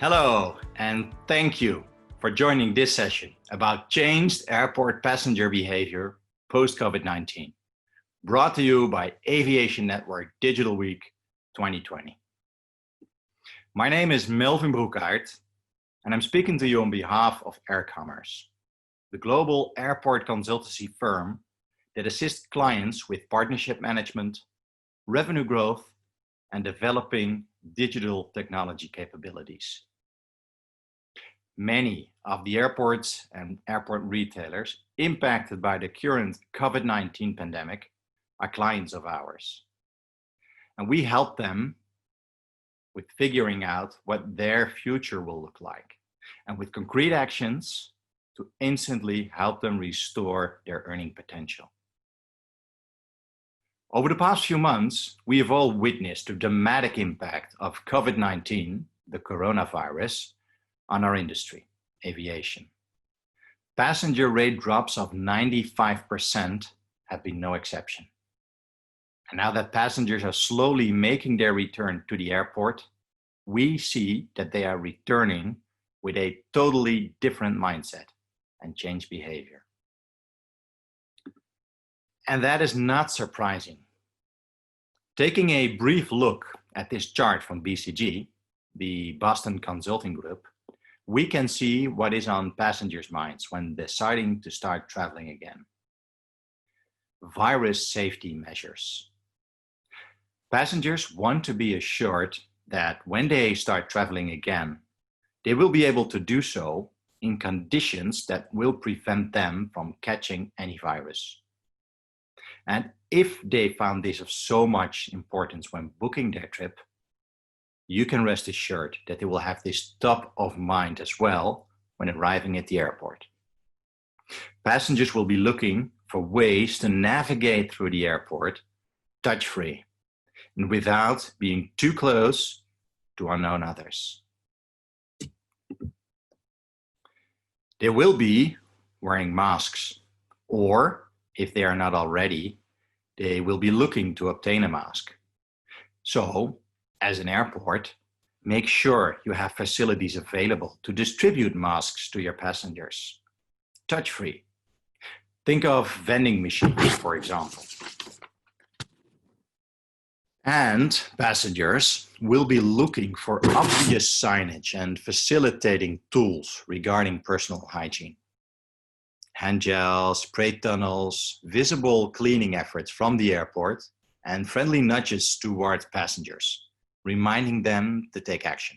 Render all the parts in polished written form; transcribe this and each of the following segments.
Hello, and thank you for joining this session about changed airport passenger behavior post-COVID-19, brought to you by Aviation Network Digital Week 2020. My name is Melvin Broekaert, and I'm speaking to you on behalf of AirCommerce, the global airport consultancy firm that assists clients with partnership management, revenue growth, and developing digital technology capabilities. Many of the airports and airport retailers impacted by the current COVID-19 pandemic are clients of ours. And we help them with figuring out what their future will look like, and with concrete actions to instantly help them restore their earning potential. Over the past few months, we have all witnessed the dramatic impact of COVID-19, the coronavirus, on our industry, aviation. Passenger rate drops of 95% have been no exception. And now that passengers are slowly making their return to the airport, we see that they are returning with a totally different mindset and changed behavior. And that is not surprising. Taking a brief look at this chart from BCG, the Boston Consulting Group, we can see what is on passengers' minds when deciding to start traveling again. Virus safety measures. Passengers want to be assured that when they start traveling again, they will be able to do so in conditions that will prevent them from catching any virus. And if they found this of so much importance when booking their trip, you can rest assured that they will have this top of mind as well when arriving at the airport. Passengers will be looking for ways to navigate through the airport touch-free and without being too close to unknown others. They will be wearing masks, or if they are not already, they will be looking to obtain a mask. So, as an airport, make sure you have facilities available to distribute masks to your passengers, touch-free. Think of vending machines, for example. And passengers will be looking for obvious signage and facilitating tools regarding personal hygiene. Hand gels, spray tunnels, visible cleaning efforts from the airport, and friendly nudges towards passengers, reminding them to take action.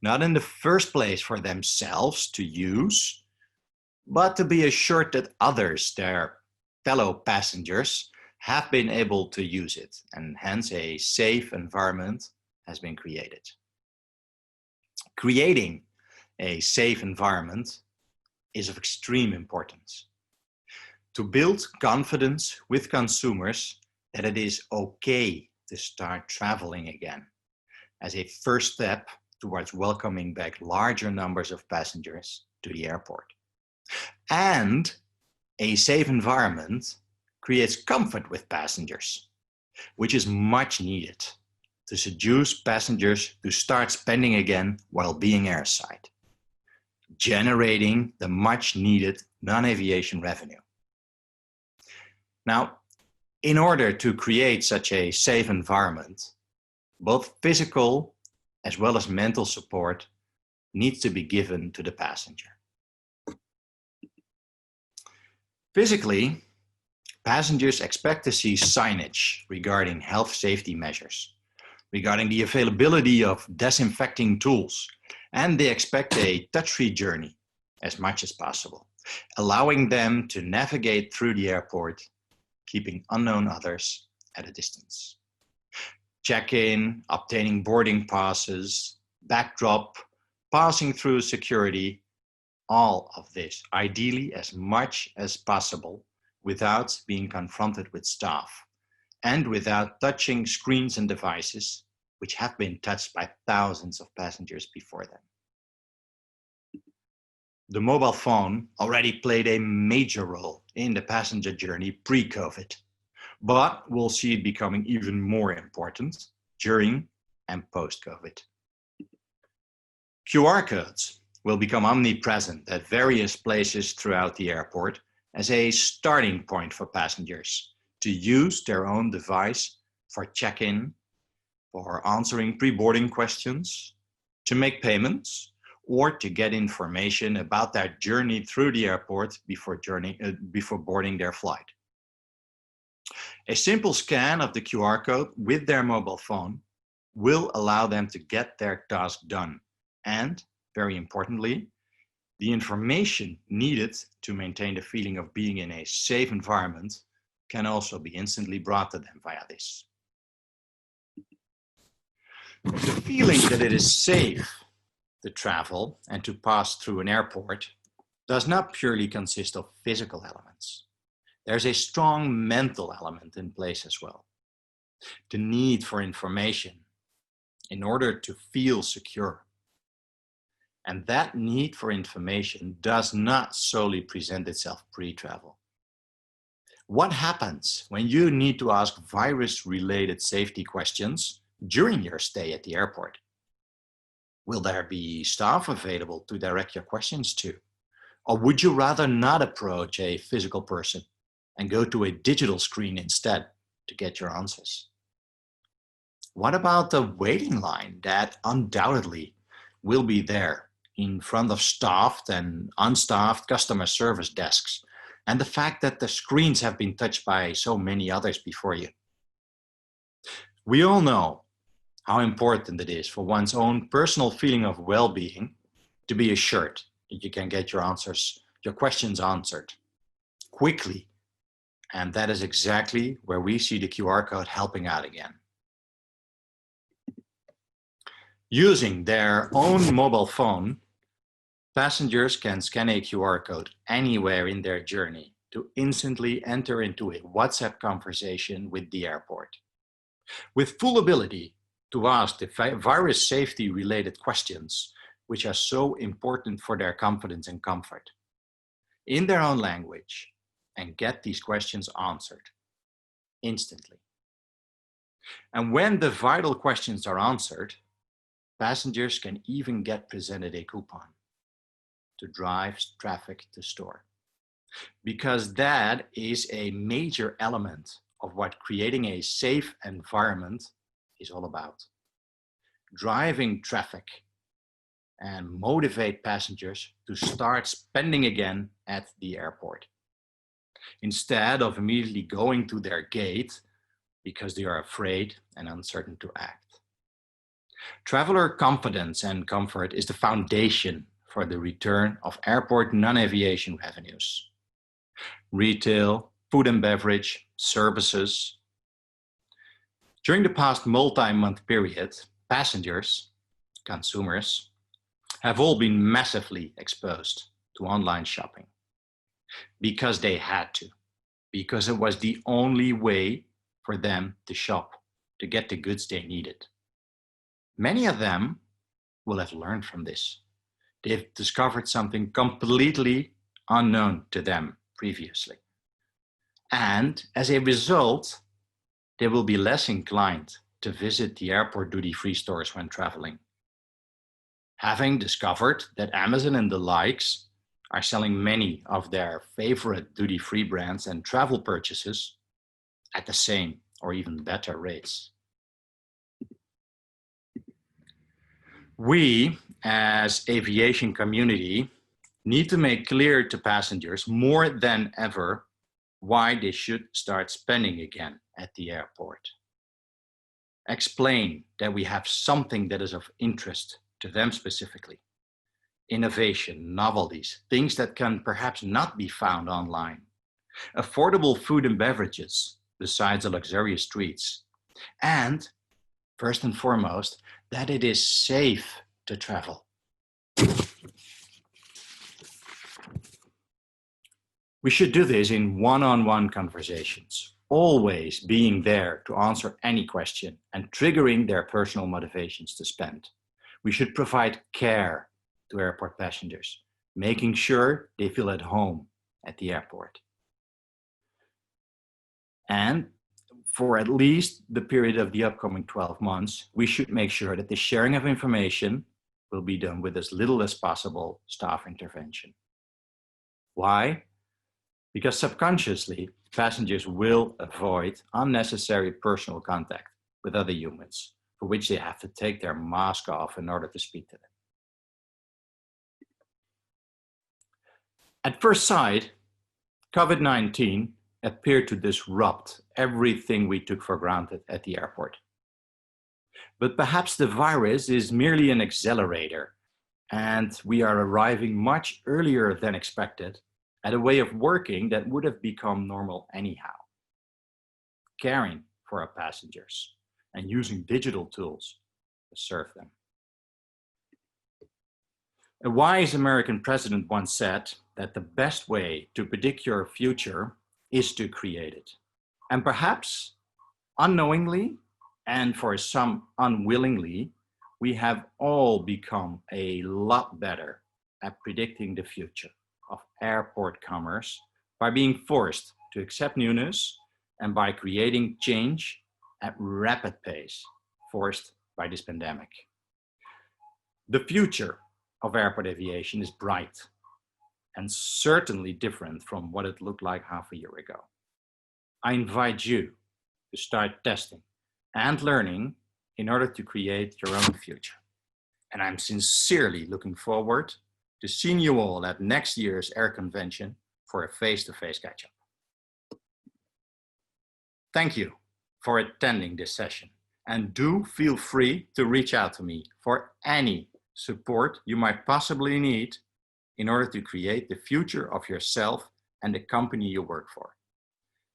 Not in the first place for themselves to use, but to be assured that others, their fellow passengers, have been able to use it, and hence a safe environment has been created. Creating a safe environment is of extreme importance. To build confidence with consumers that it is okay to start traveling again as a first step towards welcoming back larger numbers of passengers to the airport. And a safe environment creates comfort with passengers, which is much needed to seduce passengers to start spending again while being airside, generating the much needed non-aviation revenue. Now, in order to create such a safe environment, both physical as well as mental support needs to be given to the passenger. Physically, passengers expect to see signage regarding health safety measures, regarding the availability of disinfecting tools, and they expect a touch-free journey as much as possible, allowing them to navigate through the airport, keeping unknown others at a distance. Check-in, obtaining boarding passes, backdrop, passing through security, all of this, ideally as much as possible without being confronted with staff and without touching screens and devices which have been touched by thousands of passengers before them. The mobile phone already played a major role in the passenger journey pre-COVID, but we'll see it becoming even more important during and post-COVID. QR codes will become omnipresent at various places throughout the airport as a starting point for passengers to use their own device for check-in, for answering pre-boarding questions, to make payments, or to get information about their journey through the airport before boarding their flight. A simple scan of the QR code with their mobile phone will allow them to get their task done. And, very importantly, the information needed to maintain the feeling of being in a safe environment can also be instantly brought to them via this. The feeling that it is safe to travel and to pass through an airport does not purely consist of physical elements. There's a strong mental element in place as well. The need for information in order to feel secure. And that need for information does not solely present itself pre-travel. What happens when you need to ask virus-related safety questions during your stay at the airport? Will there be staff available to direct your questions to? Or would you rather not approach a physical person and go to a digital screen instead to get your answers? What about the waiting line that undoubtedly will be there in front of staffed and unstaffed customer service desks, and the fact that the screens have been touched by so many others before you? We all know how important it is for one's own personal feeling of well-being to be assured that you can get your questions answered quickly. And that is exactly where we see the QR code helping out again. Using their own mobile phone, passengers can scan a QR code anywhere in their journey to instantly enter into a WhatsApp conversation with the airport, with full ability to ask the virus safety related questions, which are so important for their confidence and comfort, in their own language, and get these questions answered instantly. And when the vital questions are answered, passengers can even get presented a coupon to drive traffic to store. Because that is a major element of what creating a safe environment is all about. Driving traffic and motivate passengers to start spending again at the airport, instead of immediately going to their gate because they are afraid and uncertain to act. Traveler confidence and comfort is the foundation for the return of airport non-aviation revenues. Retail, food and beverage, services. During the past multi-month period, passengers, consumers, have all been massively exposed to online shopping because they had to, because it was the only way for them to shop, to get the goods they needed. Many of them will have learned from this. They've discovered something completely unknown to them previously. And as a result, they will be less inclined to visit the airport duty-free stores when traveling. Having discovered that Amazon and the likes are selling many of their favorite duty-free brands and travel purchases at the same or even better rates. We, as aviation community, need to make clear to passengers more than ever why they should start spending again at the airport. Explain that we have something that is of interest to them specifically. Innovation, novelties, things that can perhaps not be found online. Affordable food and beverages besides the luxurious treats. And first and foremost, that it is safe to travel. We should do this in one-on-one conversations, always being there to answer any question and triggering their personal motivations to spend. We should provide care to airport passengers, making sure they feel at home at the airport. And for at least the period of the upcoming 12 months, we should make sure that the sharing of information will be done with as little as possible staff intervention. Why? Because subconsciously, passengers will avoid unnecessary personal contact with other humans, for which they have to take their mask off in order to speak to them. At first sight, COVID-19 appeared to disrupt everything we took for granted at the airport. But perhaps the virus is merely an accelerator, and we are arriving much earlier than expected at a way of working that would have become normal anyhow. Caring for our passengers and using digital tools to serve them. A wise American president once said that the best way to predict your future is to create it. And perhaps unknowingly, and for some unwillingly, we have all become a lot better at predicting the future of airport commerce by being forced to accept newness and by creating change at rapid pace forced by this pandemic. The future of airport aviation is bright and certainly different from what it looked like half a year ago. I invite you to start testing and learning in order to create your own future. And I'm sincerely looking forward to seeing you all at next year's Air Convention for a face-to-face catch-up. Thank you for attending this session, and do feel free to reach out to me for any support you might possibly need in order to create the future of yourself and the company you work for.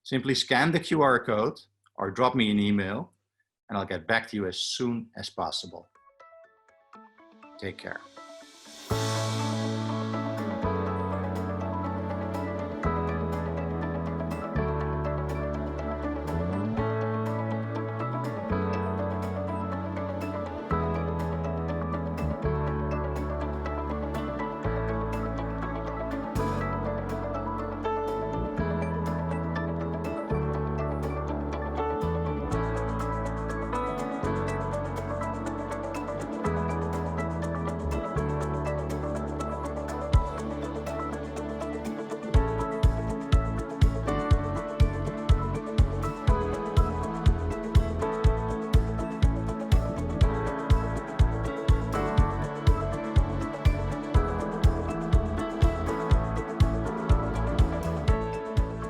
Simply scan the QR code or drop me an email, and I'll get back to you as soon as possible. Take care.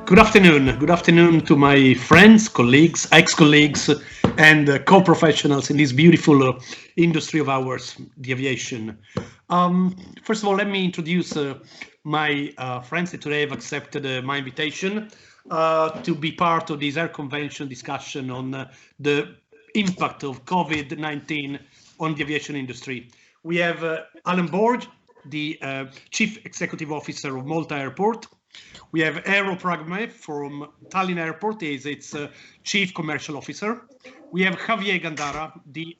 Good afternoon. Good afternoon to my friends, colleagues, ex-colleagues, and co-professionals in this beautiful industry of ours, the aviation. First of all, let me introduce my friends that today have accepted my invitation to be part of this Air Convention discussion on the impact of COVID-19 on the aviation industry. We have Alan Borg, the Chief Executive Officer of Malta Airport. We have Aero from Tallinn Airport, is its Chief Commercial Officer. We have Javier Gandara, the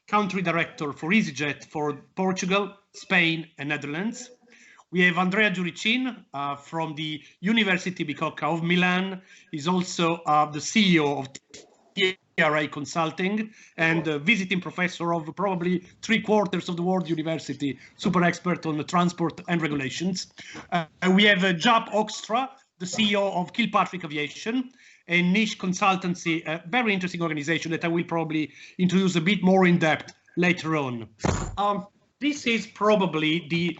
Country Director for EasyJet for Portugal, Spain, and Netherlands. We have Andrea Giuricin from the University Bicocca of Milan. He's also the CEO of Aero Consulting and visiting professor of probably 3/4 of the world university, super expert on the transport and regulations. We have Jaap Hoekstra, the CEO of Kilpatrick Aviation, a niche consultancy, a very interesting organization that I will probably introduce a bit more in depth later on. This is probably the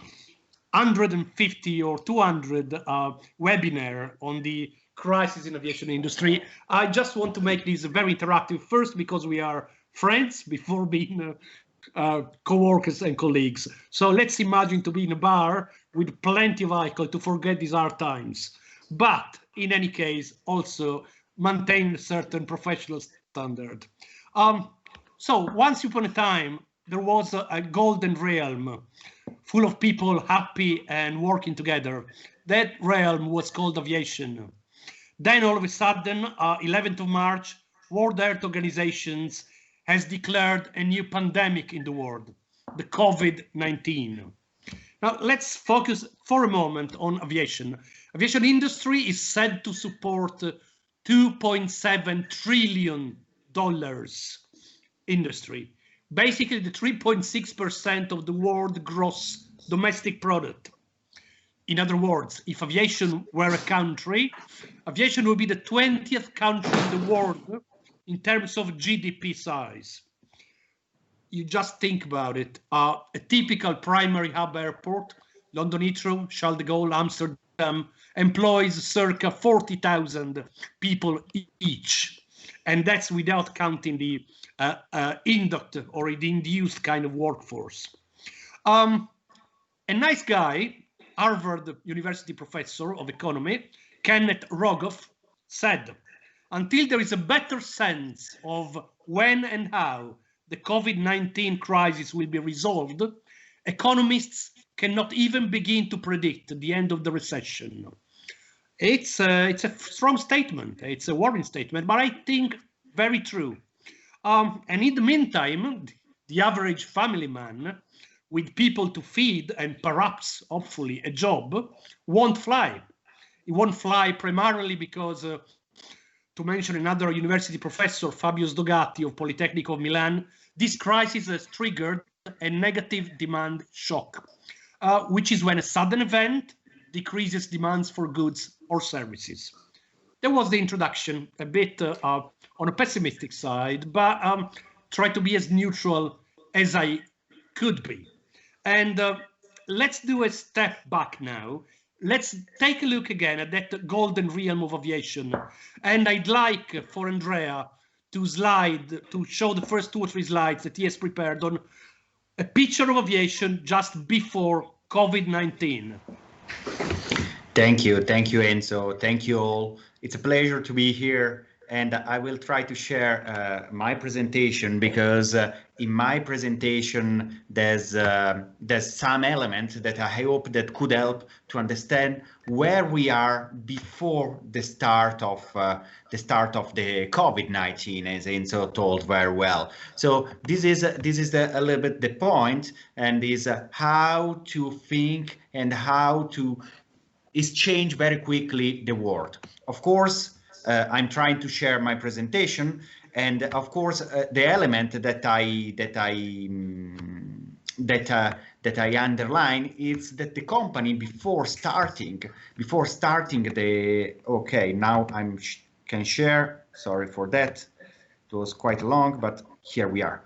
150 or 200 webinar on the crisis in aviation industry. I just want to make this very interactive, first because we are friends before being co-workers and colleagues. So let's imagine to be in a bar with plenty of alcohol to forget these hard times. But in any case, also maintain a certain professional standard. So once upon a time, there was a golden realm full of people happy and working together. That realm was called aviation. Then all of a sudden, 11th of March, World Health Organization has declared a new pandemic in the world, the COVID-19. Now let's focus for a moment on aviation. Aviation industry is said to support $2.7 trillion industry, basically the 3.6% of the world gross domestic product. In other words, if aviation were a country, aviation would be the 20th country in the world in terms of GDP size. You just think about it. A typical primary hub airport, London Heathrow, Charles de Gaulle, Amsterdam, employs circa 40,000 people each. And that's without counting the inducted or the induced kind of workforce. A nice guy, Harvard University professor of economy, Kenneth Rogoff, said, until there is a better sense of when and how the COVID-19 crisis will be resolved, economists cannot even begin to predict the end of the recession. It's a strong statement. It's a warning statement, but I think very true. And in the meantime, the average family man with people to feed and perhaps, hopefully, a job won't fly. It won't fly primarily because, to mention another university professor, Fabio Sdogatti of Polytechnic of Milan, this crisis has triggered a negative demand shock, which is when a sudden event decreases demands for goods or services. That was the introduction, a bit on a pessimistic side, but try to be as neutral as I could be. And let's do a step back now. Let's take a look again at that golden realm of aviation. And I'd like for Andrea to show the first 2 or 3 slides that he has prepared on a picture of aviation just before COVID-19. Thank you, Enzo. Thank you all. It's a pleasure to be here, and I will try to share my presentation because in my presentation there's some elements that I hope that could help to understand where we are before the start of the COVID-19, as Enzo told very well. So this is a little bit the point, and is how to think and how to change very quickly the world. Of course, I'm trying to share my presentation, and of course, the element that I underline is that the company before starting the now can share. Sorry for that. It was quite long, but here we are.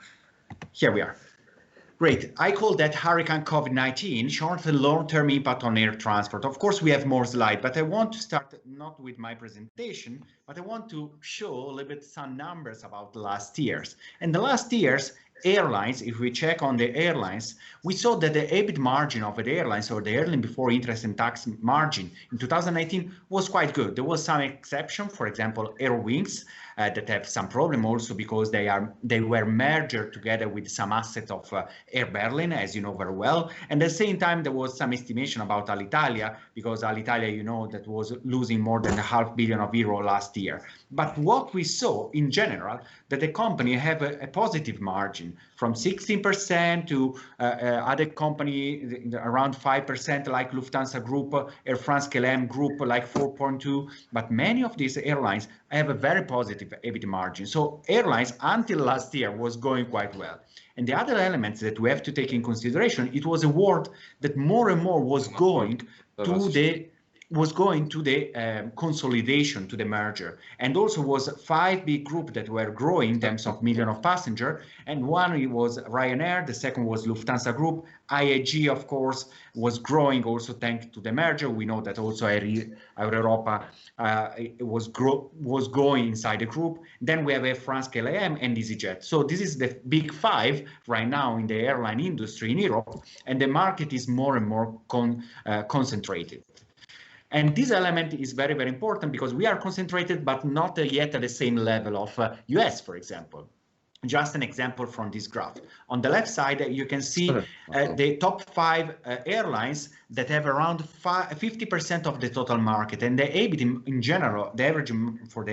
Great. I call that Hurricane COVID-19, short and long-term impact on air transport. Of course, we have more slides, but I want to start not with my presentation, but I want to show a little bit some numbers about the last years. And the last years, airlines, if we check on the airlines, we saw that the EBIT margin of the airlines, or the airline before interest and tax margin in 2019 was quite good. There was some exception, for example, Aero Wings, that have some problem also because they were merged together with some assets of Air Berlin, as you know very well. And at the same time, there was some estimation about Alitalia, because Alitalia, you know, that was losing more than €500 million last year. But what we saw in general, that the company have a positive margin from 16% to other company around 5%, like Lufthansa Group, Air France-KLM Group, like 4.2. But many of these airlines have a very positive EBIT margin. So airlines until last year was going quite well. And the other elements that we have to take in consideration, it was a world that more and more was going to the consolidation, to the merger, and also was 5 big groups that were growing in terms of million of passengers, and one was Ryanair, the second was Lufthansa Group, IAG of course was growing also thanks to the merger. We know that also Aero Europa was going inside the group. Then we have Air France-KLM and EasyJet. So this is the big 5 right now in the airline industry in Europe, and the market is more and more concentrated. And this element is very, very important because we are concentrated, but not yet at the same level of US, for example. Just an example from this graph. On the left side, you can see the top 5 airlines that have around 50% of the total market, and the EBIT in general, the average for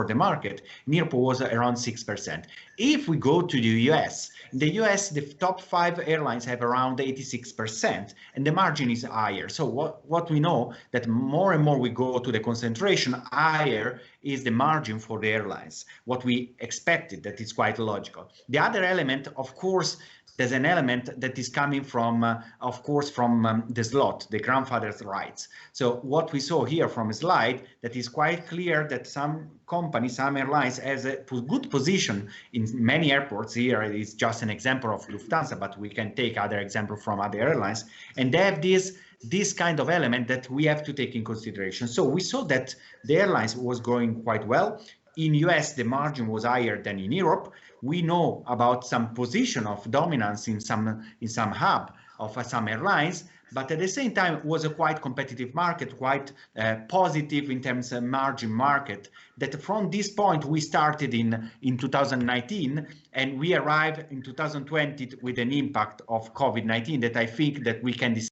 the market in Europe was around 6%. If we go to the US, in the US, the top 5 airlines have around 86%, and the margin is higher. So what we know that more and more we go to the concentration, higher is the margin for the airlines. What we expected that that is quite logical. The other element, of course, there's an element that is coming from, of course, from the slot, the grandfather's rights. So what we saw here from a slide, that is quite clear that some companies, some airlines has a good position in many airports. Here is just an example of Lufthansa, but we can take other examples from other airlines. And they have this kind of element that we have to take in consideration. So we saw that the airlines was growing quite well. In US, the margin was higher than in Europe. We know about some position of dominance in some hub of some airlines, but at the same time, it was a quite competitive market, quite positive in terms of margin market. That from this point, we started in 2019, and we arrived in 2020 with an impact of COVID-19 that I think that we can discuss.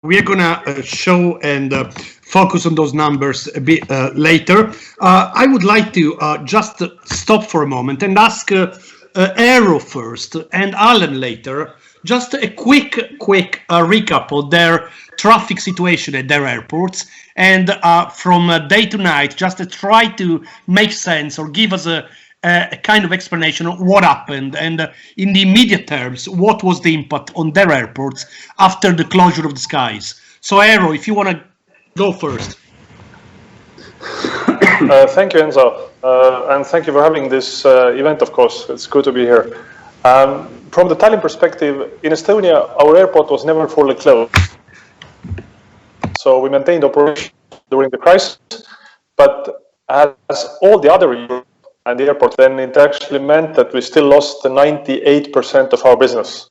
We are going to show and focus on those numbers a bit later. I would like to just stop for a moment and ask Aero first and Alan later, just a quick recap of their traffic situation at their airports, and from day to night, just to try to make sense or give us a kind of explanation of what happened, and in the immediate terms, what was the impact on their airports after the closure of the skies. So Aero, if you want to go first. Thank you, Enzo, and thank you for having this event, of course. It's good to be here. From the Tallinn perspective, in Estonia, our airport was never fully closed. So we maintained operation during the crisis, but as all the other and the airport, then it actually meant that we still lost 98% of our business.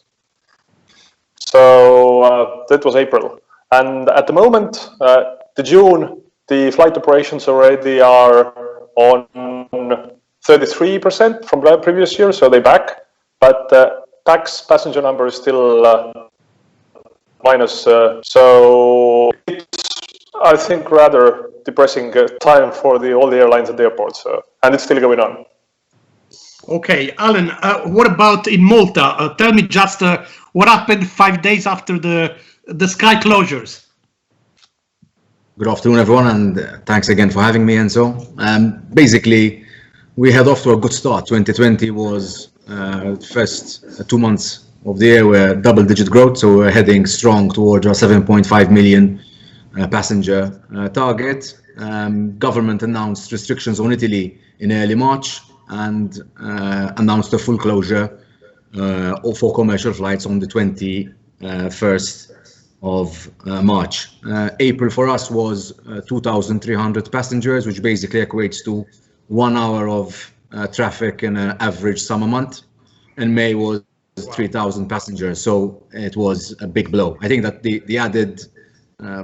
So that was April. And at the moment, the June, the flight operations already are on 33% from the previous year, so they're back. But passenger number is still minus. So it's, I think, rather depressing time for all the airlines at the airport, and it's still going on. Okay, Alan, what about in Malta? Tell me just what happened 5 days after the sky closures. Good afternoon, everyone, and thanks again for having me, Enzo. Basically, we had off to a good start. 2020 was first 2 months of the year were double-digit growth, so we're heading strong towards our 7.5 million passenger target. Government announced restrictions on Italy in early March and announced a full closure for commercial flights on the 21st of March. April for us was 2,300 passengers, which basically equates to 1 hour of traffic in an average summer month. And May was 3,000 passengers, so it was a big blow. I think that the added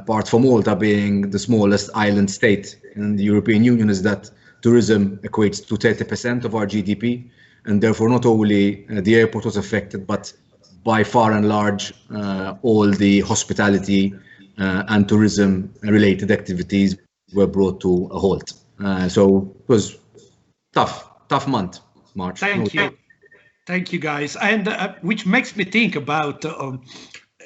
part for Malta, being the smallest island state in the European Union, is that tourism equates to 30% of our GDP, and therefore not only the airport was affected, but by far and large all the hospitality and tourism related activities were brought to a halt. So it was tough month, March. Thank you guys, and which makes me think about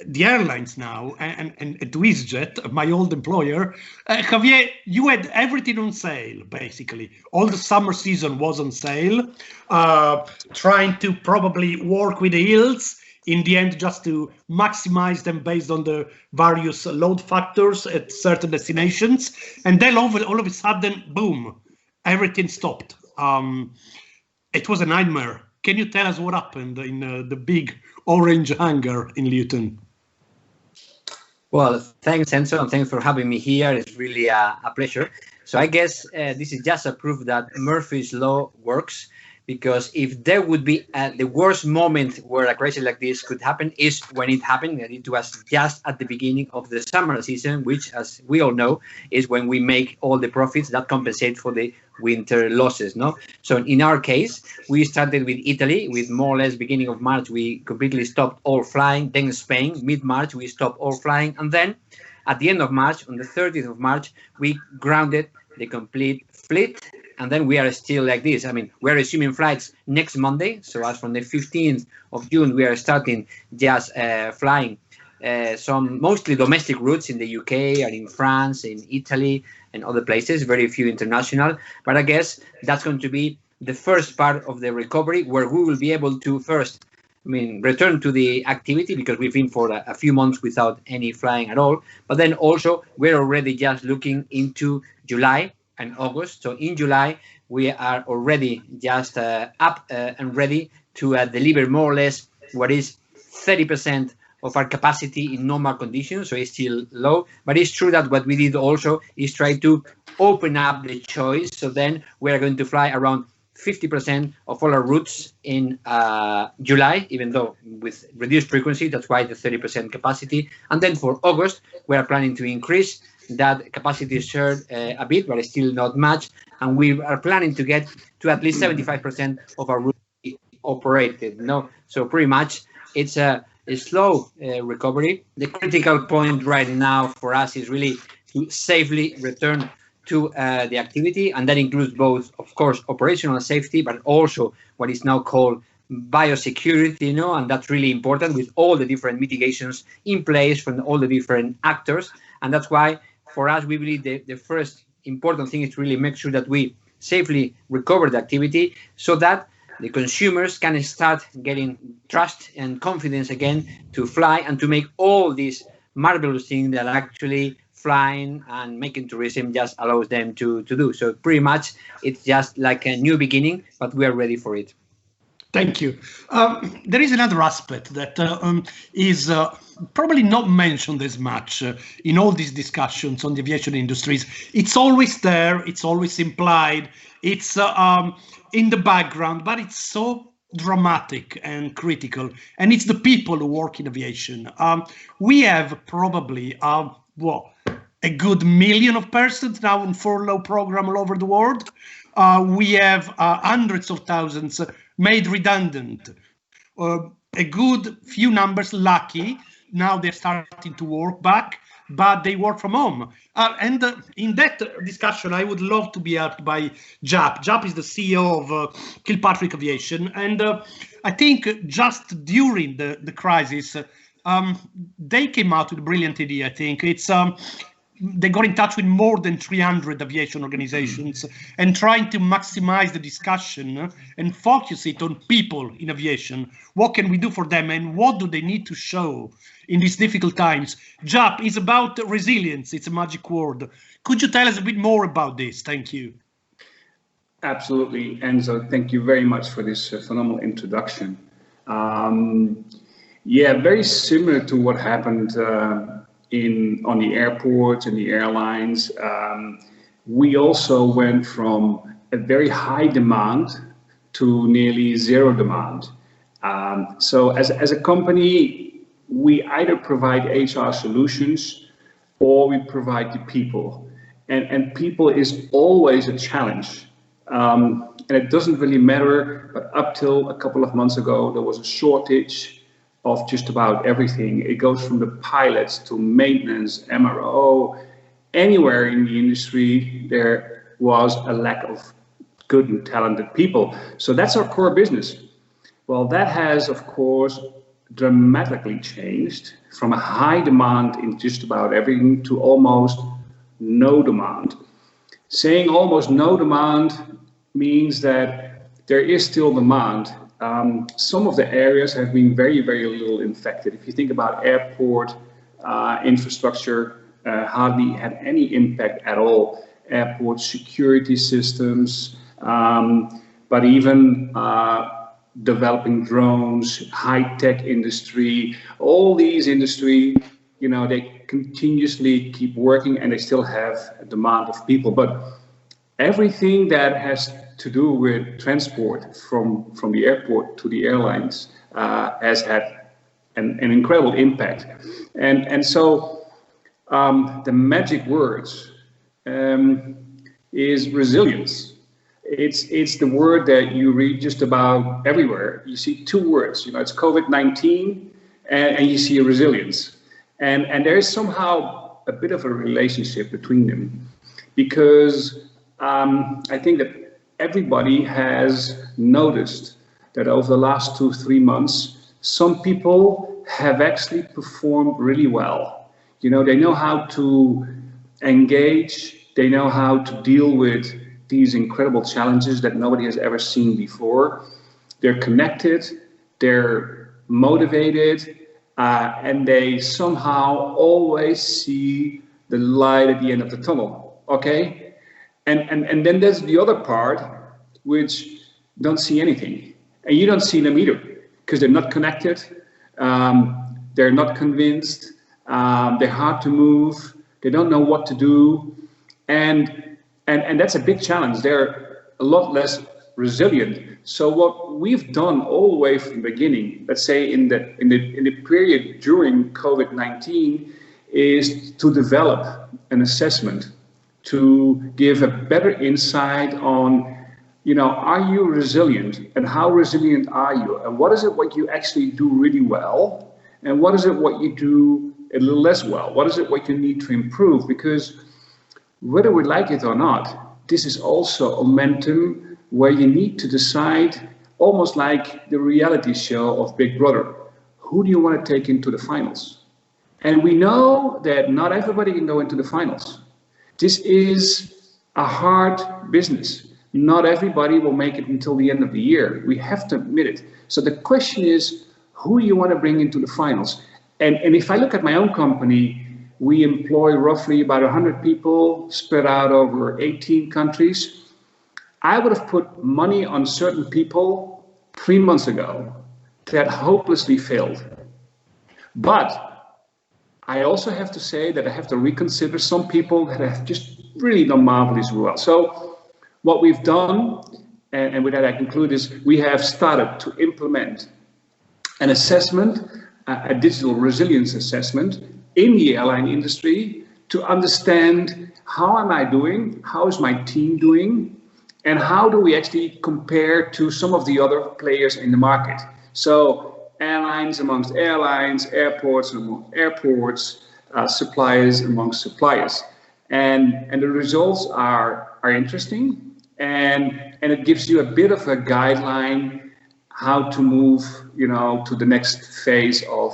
the airlines now, and EasyJet, my old employer. Javier, you had everything on sale, basically. All the summer season was on sale, trying to probably work with the yields in the end, just to maximize them based on the various load factors at certain destinations. And then all of a sudden, boom, everything stopped. It was a nightmare. Can you tell us what happened in the big orange hangar in Luton? Well, thanks, Enzo, and thanks for having me here. It's really a pleasure. So I guess this is just a proof that Murphy's Law works, because if there would be the worst moment where a crisis like this could happen is when it happened, and it was just at the beginning of the summer season, which, as we all know, is when we make all the profits that compensate for the winter losses. No, so in our case, we started with Italy. With more or less beginning of March, we completely stopped all flying. Then Spain, mid-March, we stopped all flying, and then at the end of March, on the 30th of March, we grounded the complete fleet. And then we are still like this. I mean, we're resuming flights next Monday. So as from the 15th of June, we are starting just flying some mostly domestic routes in the UK and in France, in Italy, and other places, very few international. But I guess that's going to be the first part of the recovery, where we will be able to first, return to the activity, because we've been for a few months without any flying at all. But then also we're already just looking into July and August. So in July, we are already just up and ready to deliver more or less what is 30% of our capacity in normal conditions. So it's still low, but it's true that what we did also is try to open up the choice. So then we're going to fly around 50% of all our routes in July, even though with reduced frequency. That's why the 30% capacity. And then for August, we are planning to increase that capacity share a bit, but still not much. And we are planning to get to at least 75% of our routes operated. So pretty much it's a slow recovery. The critical point right now for us is really to safely return to the activity, and that includes both, of course, operational safety, but also what is now called biosecurity, and that's really important, with all the different mitigations in place from all the different actors. And that's why, for us, we believe the first important thing is to really make sure that we safely recover the activity, so that the consumers can start getting trust and confidence again to fly and to make all these marvelous things that actually flying and making tourism just allows them to do. So pretty much it's just like a new beginning, but we are ready for it. Thank you. There is another aspect that is probably not mentioned as much in all these discussions on the aviation industries. It's always there, it's always implied, it's in the background, but it's so dramatic and critical, and it's the people who work in aviation. We have probably a good million of persons now on furlough program all over the world. We have hundreds of thousands made redundant. A good few numbers lucky, now they're starting to work back, but they work from home. And in that discussion, I would love to be helped by Jaap. Jaap is the CEO of Kilpatrick Aviation. And I think just during the crisis, they came out with a brilliant idea. I think it's they got in touch with more than 300 aviation organizations and trying to maximize the discussion and focus it on people in aviation. What can we do for them, and what do they need to show in these difficult times? Jaap is about resilience. It's a magic word. Could you tell us a bit more about this? Thank you. Absolutely, Enzo. Thank you very much for this phenomenal introduction. Yeah, very similar to what happened on the airports and the airlines. We also went from a very high demand to nearly zero demand. So as a company, we either provide HR solutions or we provide the people. And people is always a challenge. And it doesn't really matter, but up till a couple of months ago, there was a shortage of just about everything. It goes from the pilots to maintenance, MRO, anywhere in the industry, there was a lack of good and talented people. So that's our core business. Well, that has, of course, dramatically changed from a high demand in just about everything to almost no demand. Saying almost no demand means that there is still demand. Some of the areas have been very, very little infected. If you think about airport infrastructure, hardly had any impact at all. Airport security systems, but even developing drones, high-tech industry, all these industry, they continuously keep working and they still have a demand of people. But everything that has to do with transport from the airport to the airlines has had an incredible impact. And so the magic words is resilience. It's the word that you read just about everywhere. You see two words, it's COVID-19 and you see a resilience. And there is somehow a bit of a relationship between them, because I think that everybody has noticed that over the last 2-3 months, some people have actually performed really well. They know how to engage They know how to deal with these incredible challenges that nobody has ever seen before. They're connected, they're motivated, and they somehow always see the light at the end of the tunnel, okay? And then there's the other part, which don't see anything. And you don't see them either, because they're not connected, they're not convinced, they're hard to move, they don't know what to do, and that's a big challenge. They're a lot less resilient. So what we've done all the way from the beginning, let's say in the period during COVID-19, is to develop an assessment to give a better insight on, you know, are you resilient, and how resilient are you, and what is it what you actually do really well, and what is it what you do a little less well, what is it what you need to improve, because whether we like it or not, this is also a momentum where you need to decide, almost like the reality show of Big Brother, who do you want to take into the finals? And we know that not everybody can go into the finals. This is a hard business. Not everybody will make it until the end of the year. We have to admit it. So the question is, who do you want to bring into the finals? And if I look at my own company, we employ roughly about 100 people spread out over 18 countries. I would have put money on certain people 3 months ago that hopelessly failed. But I also have to say that I have to reconsider some people that have just really done marvelously well. So what we've done, and with that I conclude, is we have started to implement an assessment, a digital resilience assessment in the airline industry to understand how am I doing, how is my team doing, and how do we actually compare to some of the other players in the market. So airlines amongst airlines, airports among airports, suppliers amongst suppliers. And the results are interesting, and it gives you a bit of a guideline how to move, you know, to the next phase of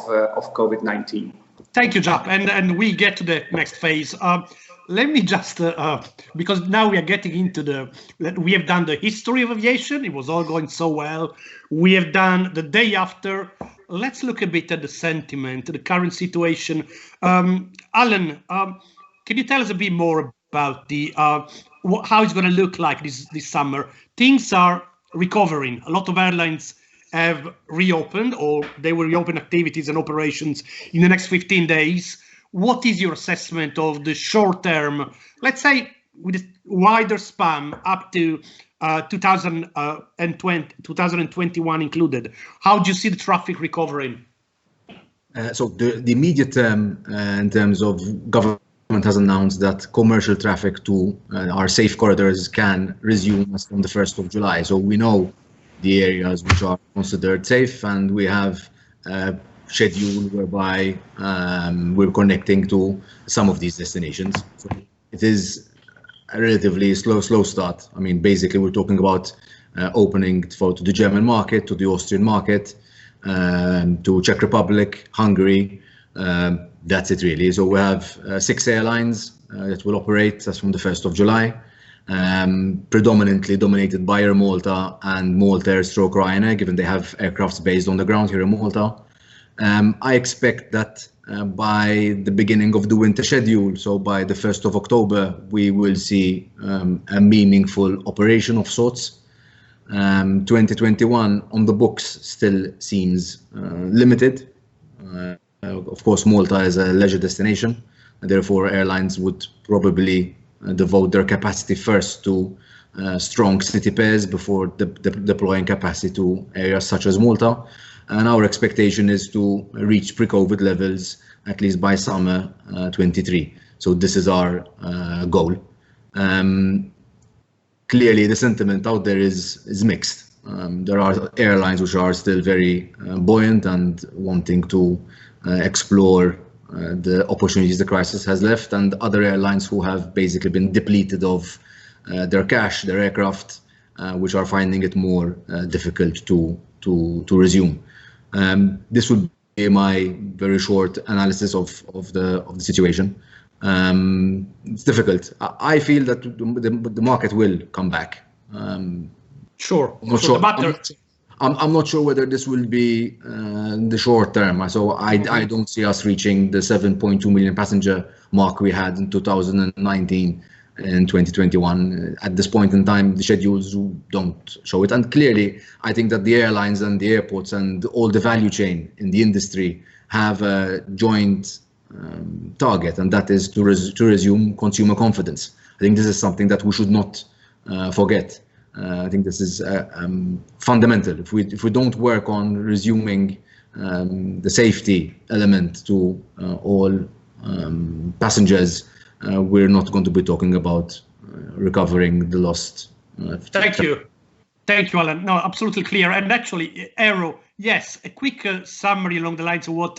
COVID-19. Thank you, Jaap. And we get to the next phase. Let me just, because now we are getting into we have done the history of aviation. It was all going so well. We have done the day after. Let's look a bit at the sentiment, the current situation. Alan, can you tell us a bit more about how it's going to look like this summer? Things are recovering. A lot of airlines have reopened, or they will reopen activities and operations in the next 15 days. What is your assessment of the short term, let's say with a wider span up to 2021 included? How do you see the traffic recovering? So the immediate term, in terms of government has announced that commercial traffic to our safe corridors can resume as from the 1st of July. So we know the areas which are considered safe, and we have a schedule whereby we're connecting to some of these destinations. So it is a relatively slow start. I mean, basically we're talking about opening to the German market, to the Austrian market, to Czech Republic, Hungary. That's it really. So we have 6 airlines that will operate as from the 1st of July. Predominantly dominated by Air Malta and Malta stroke Ryanair, given they have aircrafts based on the ground here in Malta. I expect that by the beginning of the winter schedule, so by the 1st of October, we will see a meaningful operation of sorts. 2021 on the books still seems limited. Of course, Malta is a leisure destination, and therefore airlines would probably devote their capacity first to strong city pairs before deploying capacity to areas such as Malta. And our expectation is to reach pre-COVID levels at least by summer 23. So this is our goal. Clearly, the sentiment out there is mixed. There are airlines which are still very buoyant and wanting to explore the opportunities the crisis has left, and other airlines who have basically been depleted of their cash, their aircraft, which are finding it more difficult to resume. This would be my very short analysis of the situation. it's difficult. I feel that the market will come back. Sure. I'm not sure. I'm not sure whether this will be the short term. So I don't see us reaching the 7.2 million passenger mark we had in 2019 and 2021. At this point in time, the schedules don't show it. And clearly, I think that the airlines and the airports and all the value chain in the industry have a joint target, and that is to resume consumer confidence. I think this is something that we should not forget. I think this is fundamental. If we don't work on resuming the safety element to all passengers, we're not going to be talking about recovering the lost. Thank you, Alan. No, absolutely clear. And actually, Aero, yes, a quick summary along the lines of what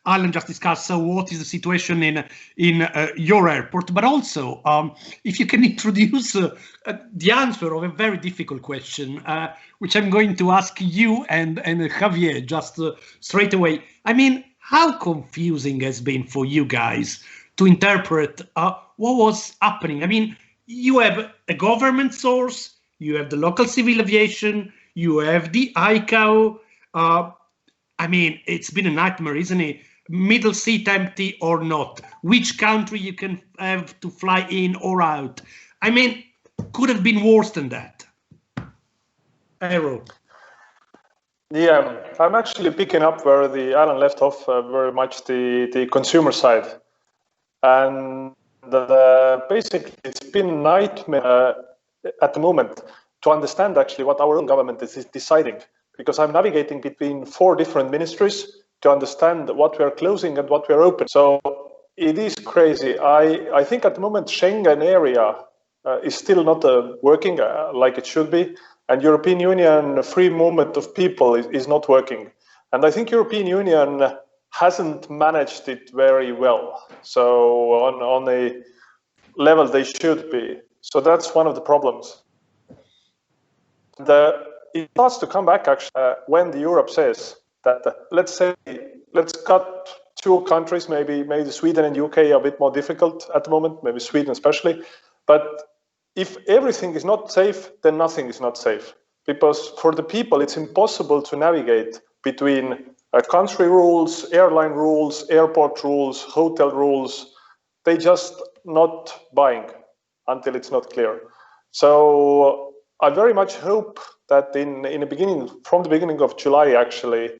Alan just discussed. So, what is the situation in your airport? But also, if you can introduce the answer of a very difficult question, which I'm going to ask you and Javier just straight away. I mean, how confusing has been for you guys to interpret what was happening? I mean, you have a government source, you have the local civil aviation, you have the ICAO. I mean, it's been a nightmare, isn't it? Middle seat empty or not? Which country you can have to fly in or out? I mean, could have been worse than that. Aero. Yeah, I'm actually picking up where the Alan left off, very much the consumer side. And basically, it's been a nightmare at the moment to understand actually what our own government is deciding, because I'm navigating between 4 different ministries to understand what we are closing and what we are open. So it is crazy. I think at the moment Schengen area is still not working like it should be, and European Union free movement of people is not working. And I think European Union hasn't managed it very well. So on a level they should be. So that's one of the problems. It starts to come back actually when the Europe says that let's cut 2 countries, maybe Sweden and UK are a bit more difficult at the moment, maybe Sweden especially. But if everything is not safe, then nothing is not safe. Because for the people, it's impossible to navigate between country rules, airline rules, airport rules, hotel rules. They just not buying until it's not clear. So I very much hope that from the beginning of July, actually,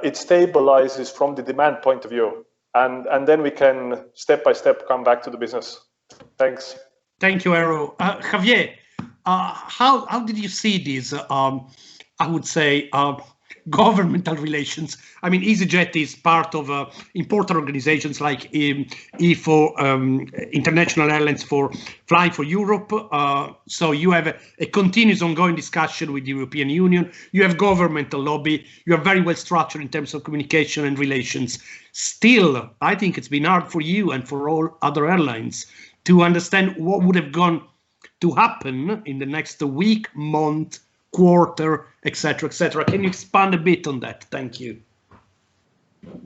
it stabilizes from the demand point of view, and then we can step by step come back to the business. Thanks. Thank you, Aero. Javier, how did you see these? I would say governmental relations. I mean, EasyJet is part of important organizations like IFO, International Airlines for Flying for Europe. So you have a continuous ongoing discussion with the European Union. You have governmental lobby. You are very well structured in terms of communication and relations. Still, I think it's been hard for you and for all other airlines to understand what would have gone to happen in the next week, month, quarter, etc., etc. Can you expand a bit on that? Thank you.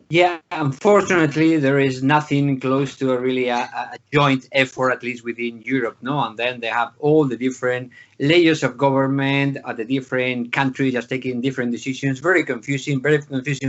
Yeah, unfortunately, there is nothing close to a joint effort, at least within Europe, no? And then they have all the different layers of government at the different countries just taking different decisions. Very confusing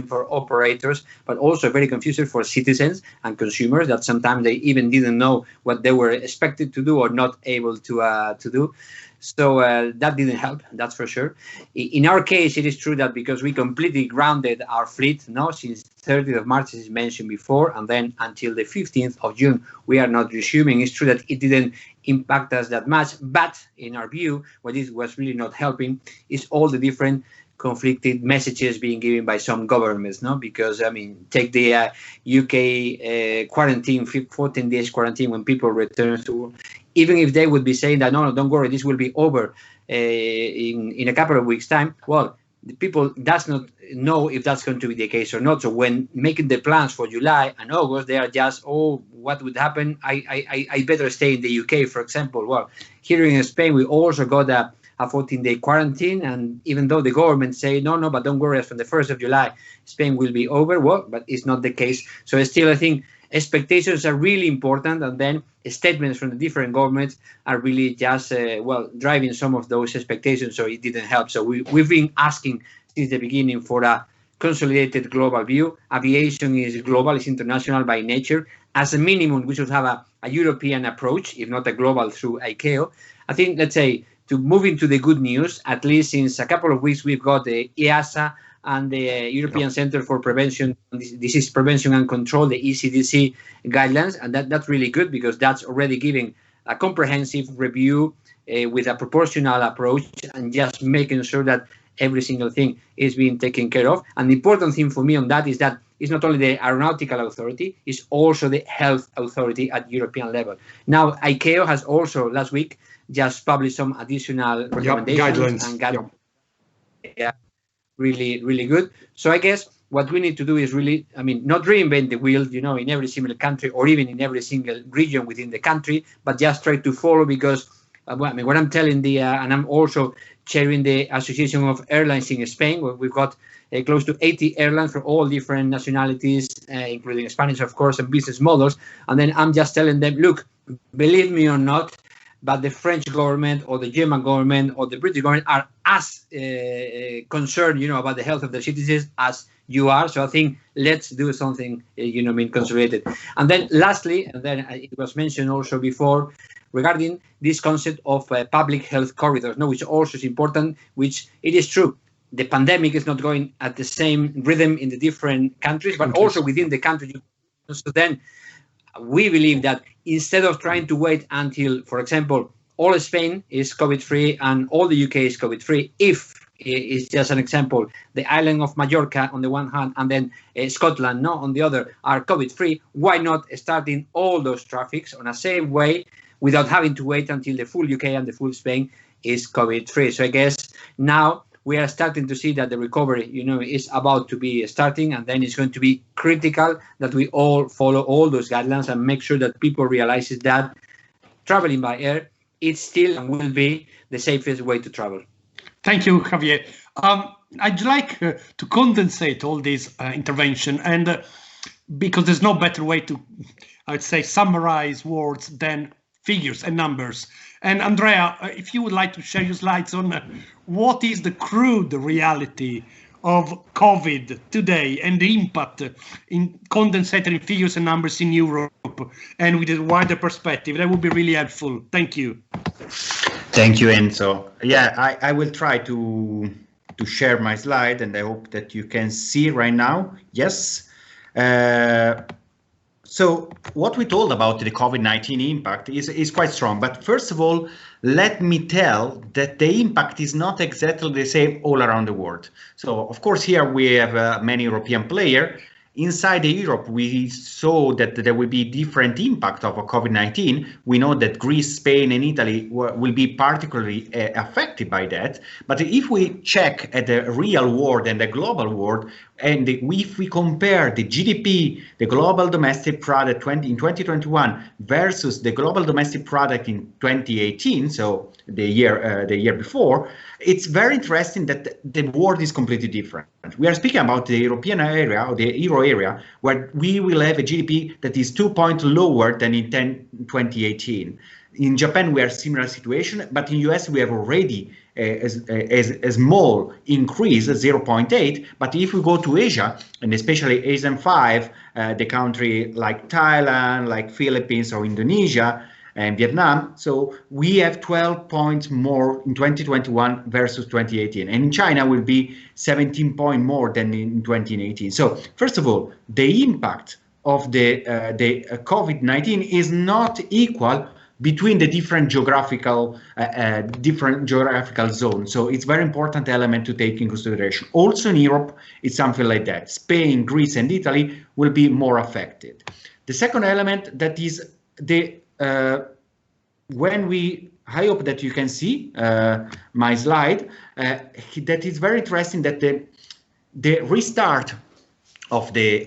for operators, but also very confusing for citizens and consumers that sometimes they even didn't know what they were expected to do or not able to do. So that didn't help, that's for sure. In our case, it is true that because we completely grounded our fleet now since 30th of March, as mentioned before, and then until the 15th of June, we are not resuming. It's true that it didn't impact us that much, but in our view, what is was really not helping is all the different conflicted messages being given by some governments, no? Because, I mean, take the UK quarantine, 14 days quarantine when people return to, even if they would be saying that, no, don't worry, this will be over in a couple of weeks' time, well, the people does not know if that's going to be the case or not. So when making the plans for July and August, they are just, oh, what would happen? I better stay in the UK, for example. Well, here in Spain, we also got a 14-day quarantine. And even though the government say, no, but don't worry, from the 1st of July, Spain will be over. Well, but it's not the case. So still, I think expectations are really important, and then statements from the different governments are really just driving some of those expectations, so it didn't help. So we've been asking since the beginning for a consolidated global view. Aviation is global, it's international by nature. As a minimum, we should have a European approach, if not a global through ICAO. I think, let's say, to move into the good news, at least since a couple of weeks, we've got the EASA and the European Center for Disease Prevention and Control, the ECDC guidelines, and that's really good because that's already giving a comprehensive review with a proportional approach and just making sure that every single thing is being taken care of. And the important thing for me on that is that it's not only the aeronautical authority, it's also the health authority at European level. Now, ICAO has also last week just published some additional recommendations and guidelines. Yeah, really, really good. So I guess what we need to do is really, not reinvent the wheel, in every single country or even in every single region within the country, but just try to follow because, what I'm telling and I'm also chairing the Association of Airlines in Spain, where we've got close to 80 airlines for all different nationalities, including Spanish, of course, and business models. And then I'm just telling them, look, believe me or not, but the French government or the German government or the British government are as concerned, about the health of their citizens as you are. So I think let's do something, consolidated. And then lastly, and then it was mentioned also before, regarding this concept of public health corridors, which also is important, which it is true. The pandemic is not going at the same rhythm in the different countries, but also within the country. So then we believe that instead of trying to wait until, for example, all of Spain is COVID-free and all the UK is COVID-free, if it's just an example, the island of Mallorca on the one hand and then Scotland on the other are COVID-free, why not starting all those traffics on a same way without having to wait until the full UK and the full Spain is COVID-free? So I guess now we are starting to see that the recovery, is about to be starting, and then it's going to be critical that we all follow all those guidelines and make sure that people realize that traveling by air, it's still and will be the safest way to travel. Thank you, Javier. I'd like to condensate all this intervention, and because there's no better way to, I'd say, summarize words than figures and numbers. And Andrea, if you would like to share your slides on what is the crude reality of COVID today and the impact in condensated in figures and numbers in Europe and with a wider perspective, that would be really helpful. Thank you. Thank you, Enzo. Yeah, I will try to share my slide, and I hope that you can see right now. Yes. So what we told about the COVID-19 impact is quite strong. But first of all, let me tell that the impact is not exactly the same all around the world. So, of course, here we have many European players. Inside Europe, we saw that there will be different impact of COVID-19. We know that Greece, Spain, and Italy will be particularly affected by that. But if we check at the real world and the global world, and if we compare the GDP, the global domestic product in 2021 versus the global domestic product in 2018, so the year before, it's very interesting that the world is completely different. We are speaking about the European area or the Euro area, where we will have a GDP that is 2 points lower than in 2018. In Japan, we are similar situation, but in US we have already a small increase, 0.8. But if we go to Asia, and especially ASEAN 5, the country like Thailand, like Philippines or Indonesia and Vietnam, so we have 12 points more in 2021 versus 2018. And in China will be 17 points more than in 2018. So first of all, the impact of the COVID-19 is not equal between the different geographical zones. So it's very important element to take in consideration. Also in Europe, it's something like that. Spain, Greece, and Italy will be more affected. The second element that is I hope that you can see my slide, that is very interesting that the restart of the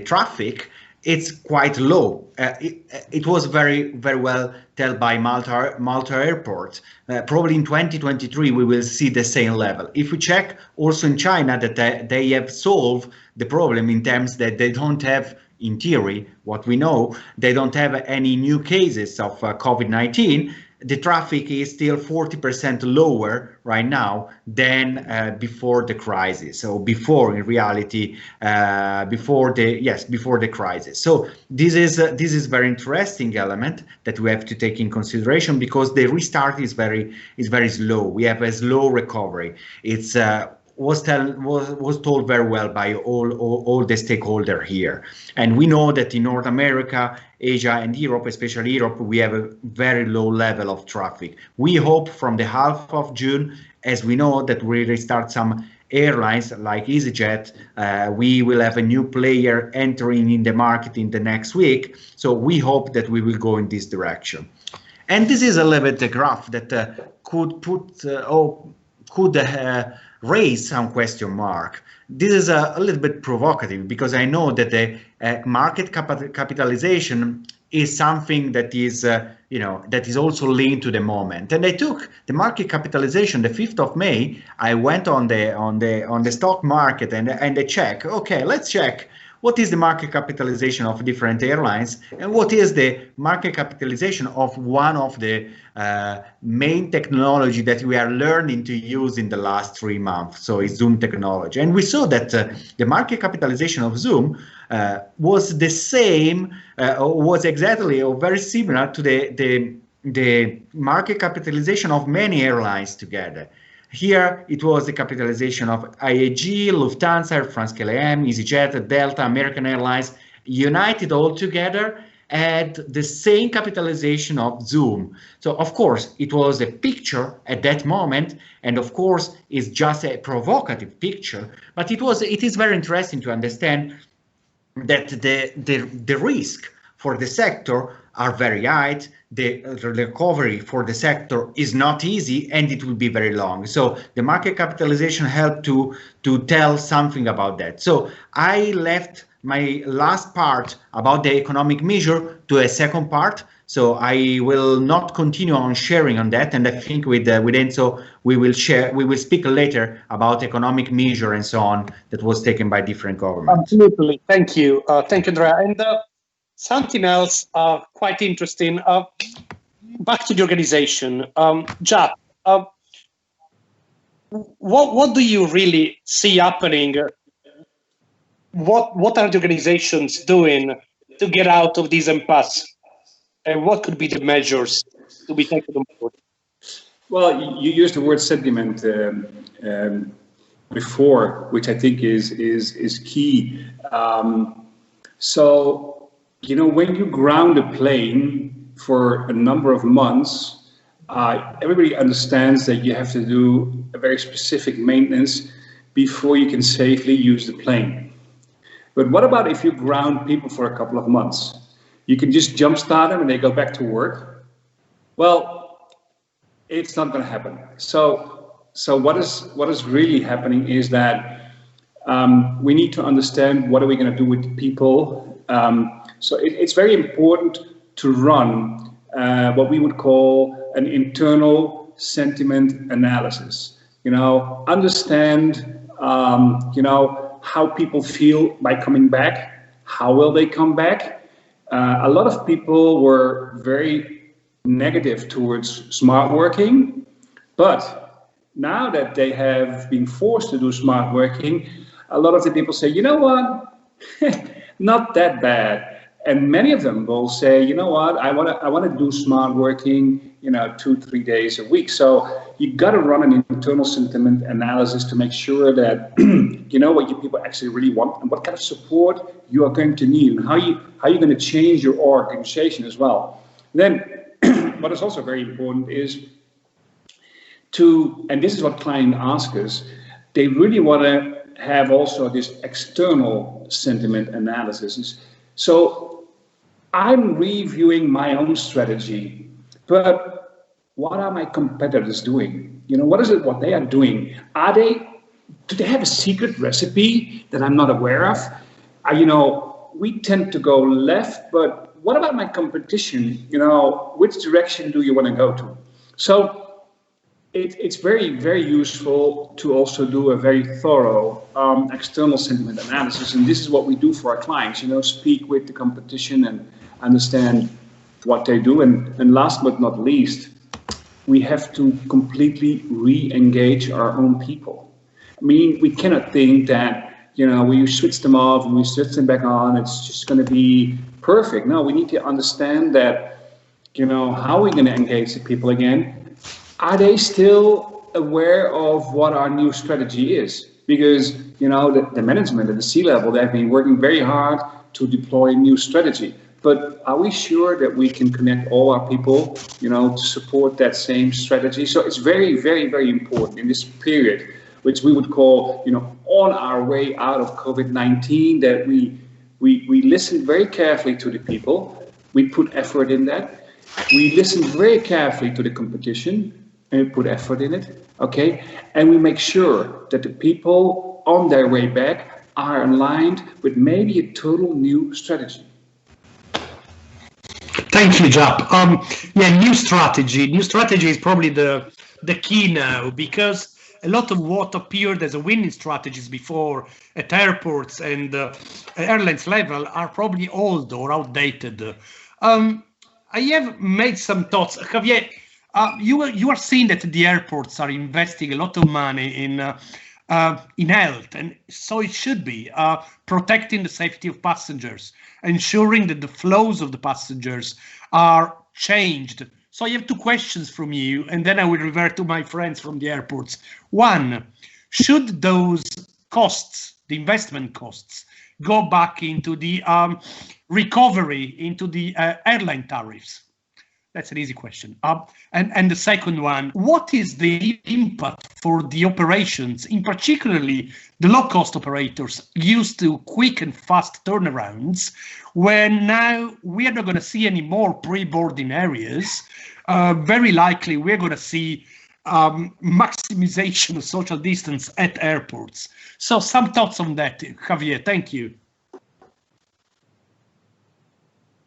traffic, it's quite low. It was very well told by Malta Airport. Probably in 2023 we will see the same level. If we check also in China that they have solved the problem in terms that they don't have in theory, what we know, they don't have any new cases of COVID-19. The traffic is still 40% lower right now than before the crisis. So before, in reality, before the crisis. So this is very interesting element that we have to take in consideration, because the restart is very slow. We have a slow recovery. It's was told very well by all the stakeholders here. And we know that in North America, Asia and Europe, especially Europe, we have a very low level of traffic. We hope from the half of June, as we know that we restart some airlines like EasyJet, we will have a new player entering in the market in the next week. So we hope that we will go in this direction. And this is a little bit the graph that could raise some question mark. This is a little bit provocative, because I know that the market capitalization is something that is, that is also linked to the moment. And I took the market capitalization the 5th of May. I went on the stock market and I check. Okay, let's check. What is the market capitalization of different airlines, and what is the market capitalization of one of the main technology that we are learning to use in the last 3 months? So it's Zoom technology. And we saw that the market capitalization of Zoom was the same, was exactly or very similar to the market capitalization of many airlines together. Here, it was the capitalization of IAG, Lufthansa, Air France-KLM, EasyJet, Delta, American Airlines, United all together had the same capitalization of Zoom. So, of course, it was a picture at that moment, and of course, it's just a provocative picture, but it is very interesting to understand that the risk for the sector are very high. The recovery for the sector is not easy, and it will be very long. So the market capitalization helped to tell something about that. So I left my last part about the economic measure to a second part. So I will not continue on sharing on that, and I think with Enzo we will speak later about economic measure and so on that was taken by different governments. Absolutely, thank you, Andrea. And something else quite interesting. Back to the organization, Jaap. What do you really see happening? What are the organizations doing to get out of this impasse? And what could be the measures to be taken on board? Well, you used the word sentiment before, which I think is key. So, when you ground a plane for a number of months, everybody understands that you have to do a very specific maintenance before you can safely use the plane. But what about if you ground people for a couple of months? You can just jumpstart them and they go back to work. Well, it's not going to happen. So what is really happening is that we need to understand what are we going to do with the people. So it's very important to run what we would call an internal sentiment analysis. Understand, how people feel by coming back. How will they come back? A lot of people were very negative towards smart working, but now that they have been forced to do smart working, a lot of the people say, you know what, not that bad. And many of them will say, you know what, I want to do smart working, 2-3 days a week. So you got to run an internal sentiment analysis to make sure that you know what your people actually really want and what kind of support you are going to need and how you're going to change your organization as well. Then what is also very important is and this is what clients ask us, they really want to have also this external sentiment analysis. So I'm reviewing my own strategy, but what are my competitors doing? What is it, what they are doing? Do they have a secret recipe that I'm not aware of? We tend to go left, but what about my competition? Which direction do you want to go to? So it's very, very useful to also do a very thorough external sentiment analysis. And this is what we do for our clients, speak with the competition and understand what they do. And last but not least, we have to completely re-engage our own people. I mean, we cannot think that, we switch them off and we switch them back on, it's just going to be perfect. No, we need to understand that, how are we going to engage the people again? Are they still aware of what our new strategy is? Because, the management at the C-level, they've been working very hard to deploy a new strategy. But are we sure that we can connect all our people, to support that same strategy? So it's very, very, very important in this period, which we would call, on our way out of COVID-19, that we listen very carefully to the people. We put effort in that. We listen very carefully to the competition and we put effort in it, okay? And we make sure that the people on their way back are aligned with maybe a total new strategy. Thank you, Jap. New strategy. New strategy is probably the key now, because a lot of what appeared as a winning strategies before at airports and airlines level are probably old or outdated. I have made some thoughts. Javier, you are seeing that the airports are investing a lot of money in health, and so it should be protecting the safety of passengers, ensuring that the flows of the passengers are changed. So I have two questions from you, and then I will revert to my friends from the airports. One, should those costs, the investment costs, go back into the recovery, into the airline tariffs? That's an easy question. And the second one, what is the impact for the operations, in particularly the low-cost operators used to quick and fast turnarounds, when now we are not going to see any more pre-boarding areas? Very likely we're going to see maximization of social distance at airports. So some thoughts on that, Javier. Thank you.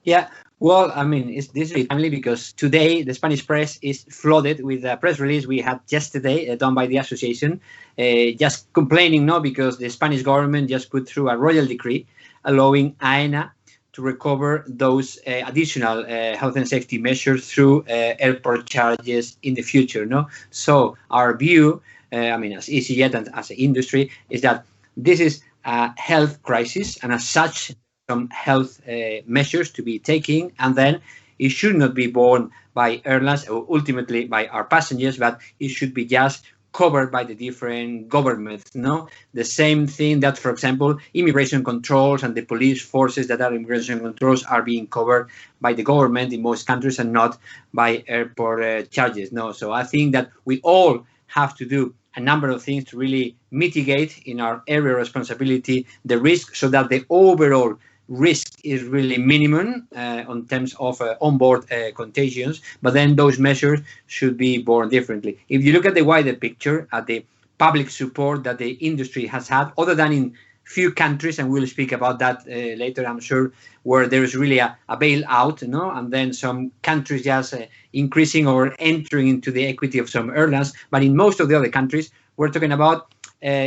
Yeah. Well, I mean, this is timely because today the Spanish press is flooded with a press release we had yesterday done by the association, just complaining, because the Spanish government just put through a royal decree allowing AENA to recover those additional health and safety measures through airport charges in the future. So our view, as easyJet and as an industry, is that this is a health crisis, and as such, some health measures to be taken, and then it should not be borne by airlines or ultimately by our passengers, but it should be just covered by the different governments. The same thing that, for example, immigration controls and the police forces that are immigration controls are being covered by the government in most countries and not by airport charges. So I think that we all have to do a number of things to really mitigate in our area of responsibility the risk, so that the overall risk is really minimum on terms of onboard contagions, but then those measures should be borne differently. If you look at the wider picture, at the public support that the industry has had, other than in few countries, and we'll speak about that later, I'm sure, where there is really a bailout, and then some countries just increasing or entering into the equity of some airlines, but in most of the other countries, we're talking about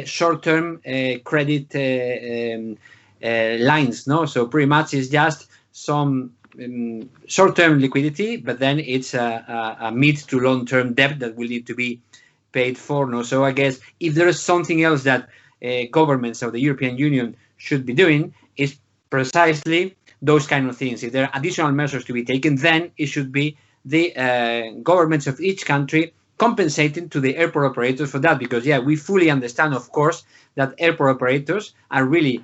short-term credit lines, so pretty much it's just some short-term liquidity, but then it's a mid to long-term debt that will need to be paid for. So I guess if there is something else that governments of the European Union should be doing, is precisely those kind of things. If there are additional measures to be taken, then it should be the governments of each country compensating to the airport operators for that, because we fully understand, of course, that airport operators are really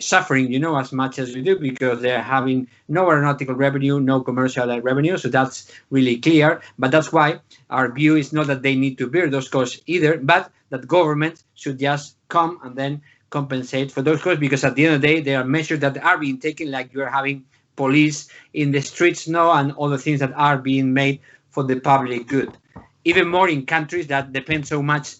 suffering, as much as we do, because they're having no aeronautical revenue, no commercial revenue. So that's really clear. But that's why our view is not that they need to bear those costs either, but that government should just come and then compensate for those costs, because at the end of the day, there are measures that are being taken, like you're having police in the streets now and all the things that are being made for the public good. Even more in countries that depend so much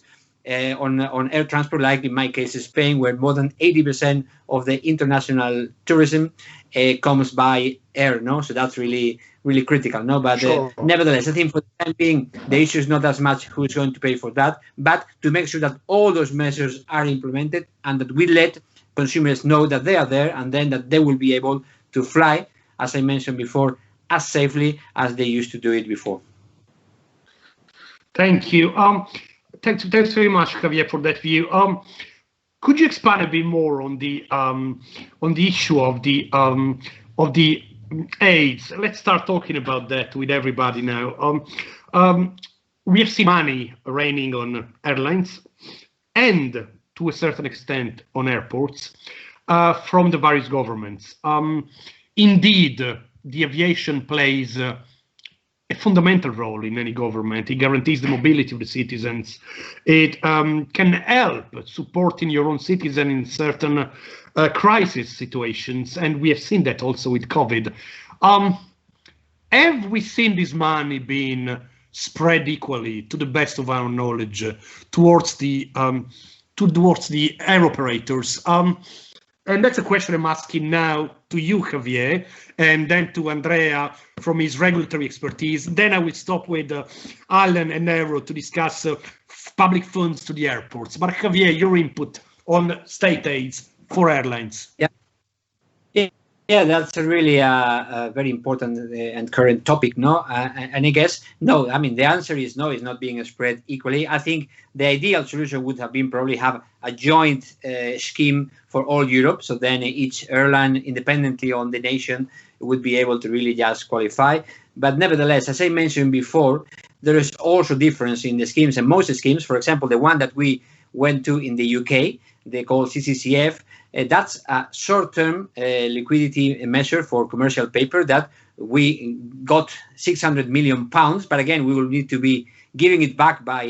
on air transport, like in my case, Spain, where more than 80% of the international tourism comes by air, no? So that's really critical, no? But Sure. nevertheless, I think for the time being, the issue is not as much who's going to pay for that, but to make sure that all those measures are implemented and that we let consumers know that they are there, and then that they will be able to fly, as I mentioned before, as safely as they used to do it before. Thank you. Thanks very much, Javier, for that view. Could you expand a bit more on the issue of the AIDS? Let's start talking about that with everybody now. We have seen money raining on airlines and, to a certain extent, on airports from the various governments. Indeed, the aviation plays a fundamental role in any government. It guarantees the mobility of the citizens. It can help supporting your own citizen in certain crisis situations, and we have seen that also with COVID. Have we seen this money being spread equally, to the best of our knowledge, towards the air operators? And that's a question I'm asking now to you, Javier, and then to Andrea from his regulatory expertise. Then I will stop with Alan and Aero to discuss public funds to the airports. But Javier, your input on state aids for airlines. Yeah, that's a really a very important and current topic, no? And I guess, no, I mean, the answer is no, it's not being spread equally. I think the ideal solution would have been probably have a joint scheme for all Europe. So then each airline, independently on the nation, would be able to really just qualify. But nevertheless, as I mentioned before, there is also difference in the schemes, and most schemes, for example, the one that we went to in the UK, they call CCCF, that's a short-term liquidity measure for commercial paper that we got £600 million, but again, we will need to be giving it back by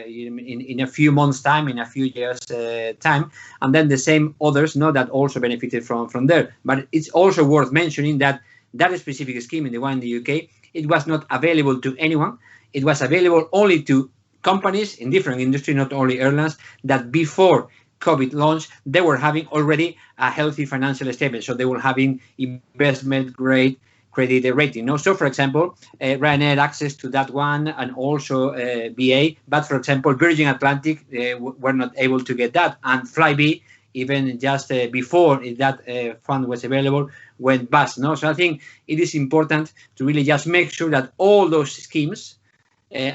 in a few months' time, in a few years' time, and then the same others, that also benefited from there. But it's also worth mentioning that that specific scheme, in the one in the UK, it was not available to anyone. It was available only to companies in different industries, not only airlines, that before COVID launch, they were having already a healthy financial statement. So they were having investment grade credit rating. So, for example, Ryanair had access to that one, and also BA. But, for example, Virgin Atlantic were not able to get that. And Flybe, even just before that fund was available, went bust. So I think it is important to really just make sure that all those schemes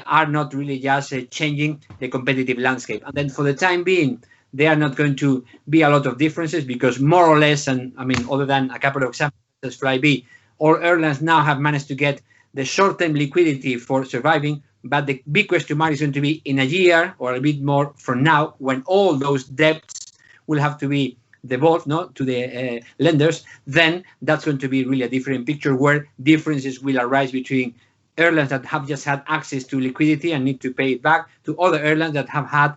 are not really just changing the competitive landscape. And then for the time being, there are not going to be a lot of differences, because more or less, and I mean, other than a couple of examples, as Flybe, all airlines now have managed to get the short-term liquidity for surviving. But the big question mark is going to be in a year or a bit more from now, when all those debts will have to be devolved to the lenders. Then that's going to be really a different picture, where differences will arise between airlines that have just had access to liquidity and need to pay it back, to other airlines that have had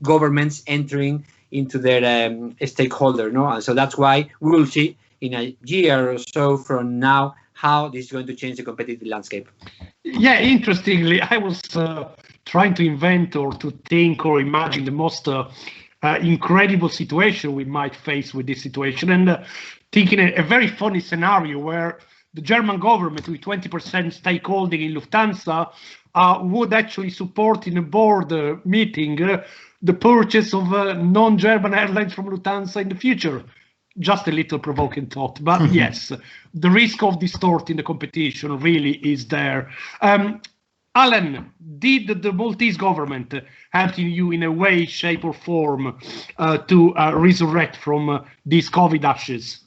governments entering into their stakeholder. And so that's why we will see in a year or so from now how this is going to change the competitive landscape. Yeah, interestingly, I was trying to invent or to think or imagine the most incredible situation we might face with this situation, and thinking a very funny scenario where the German government, with 20% stakeholding in Lufthansa, would actually support in a board meeting the purchase of non-German airlines from Lufthansa in the future. Just a little provoking thought, but yes, the risk of distorting the competition really is there. Alan, did the Maltese government help you in a way, shape or form to resurrect from these COVID ashes?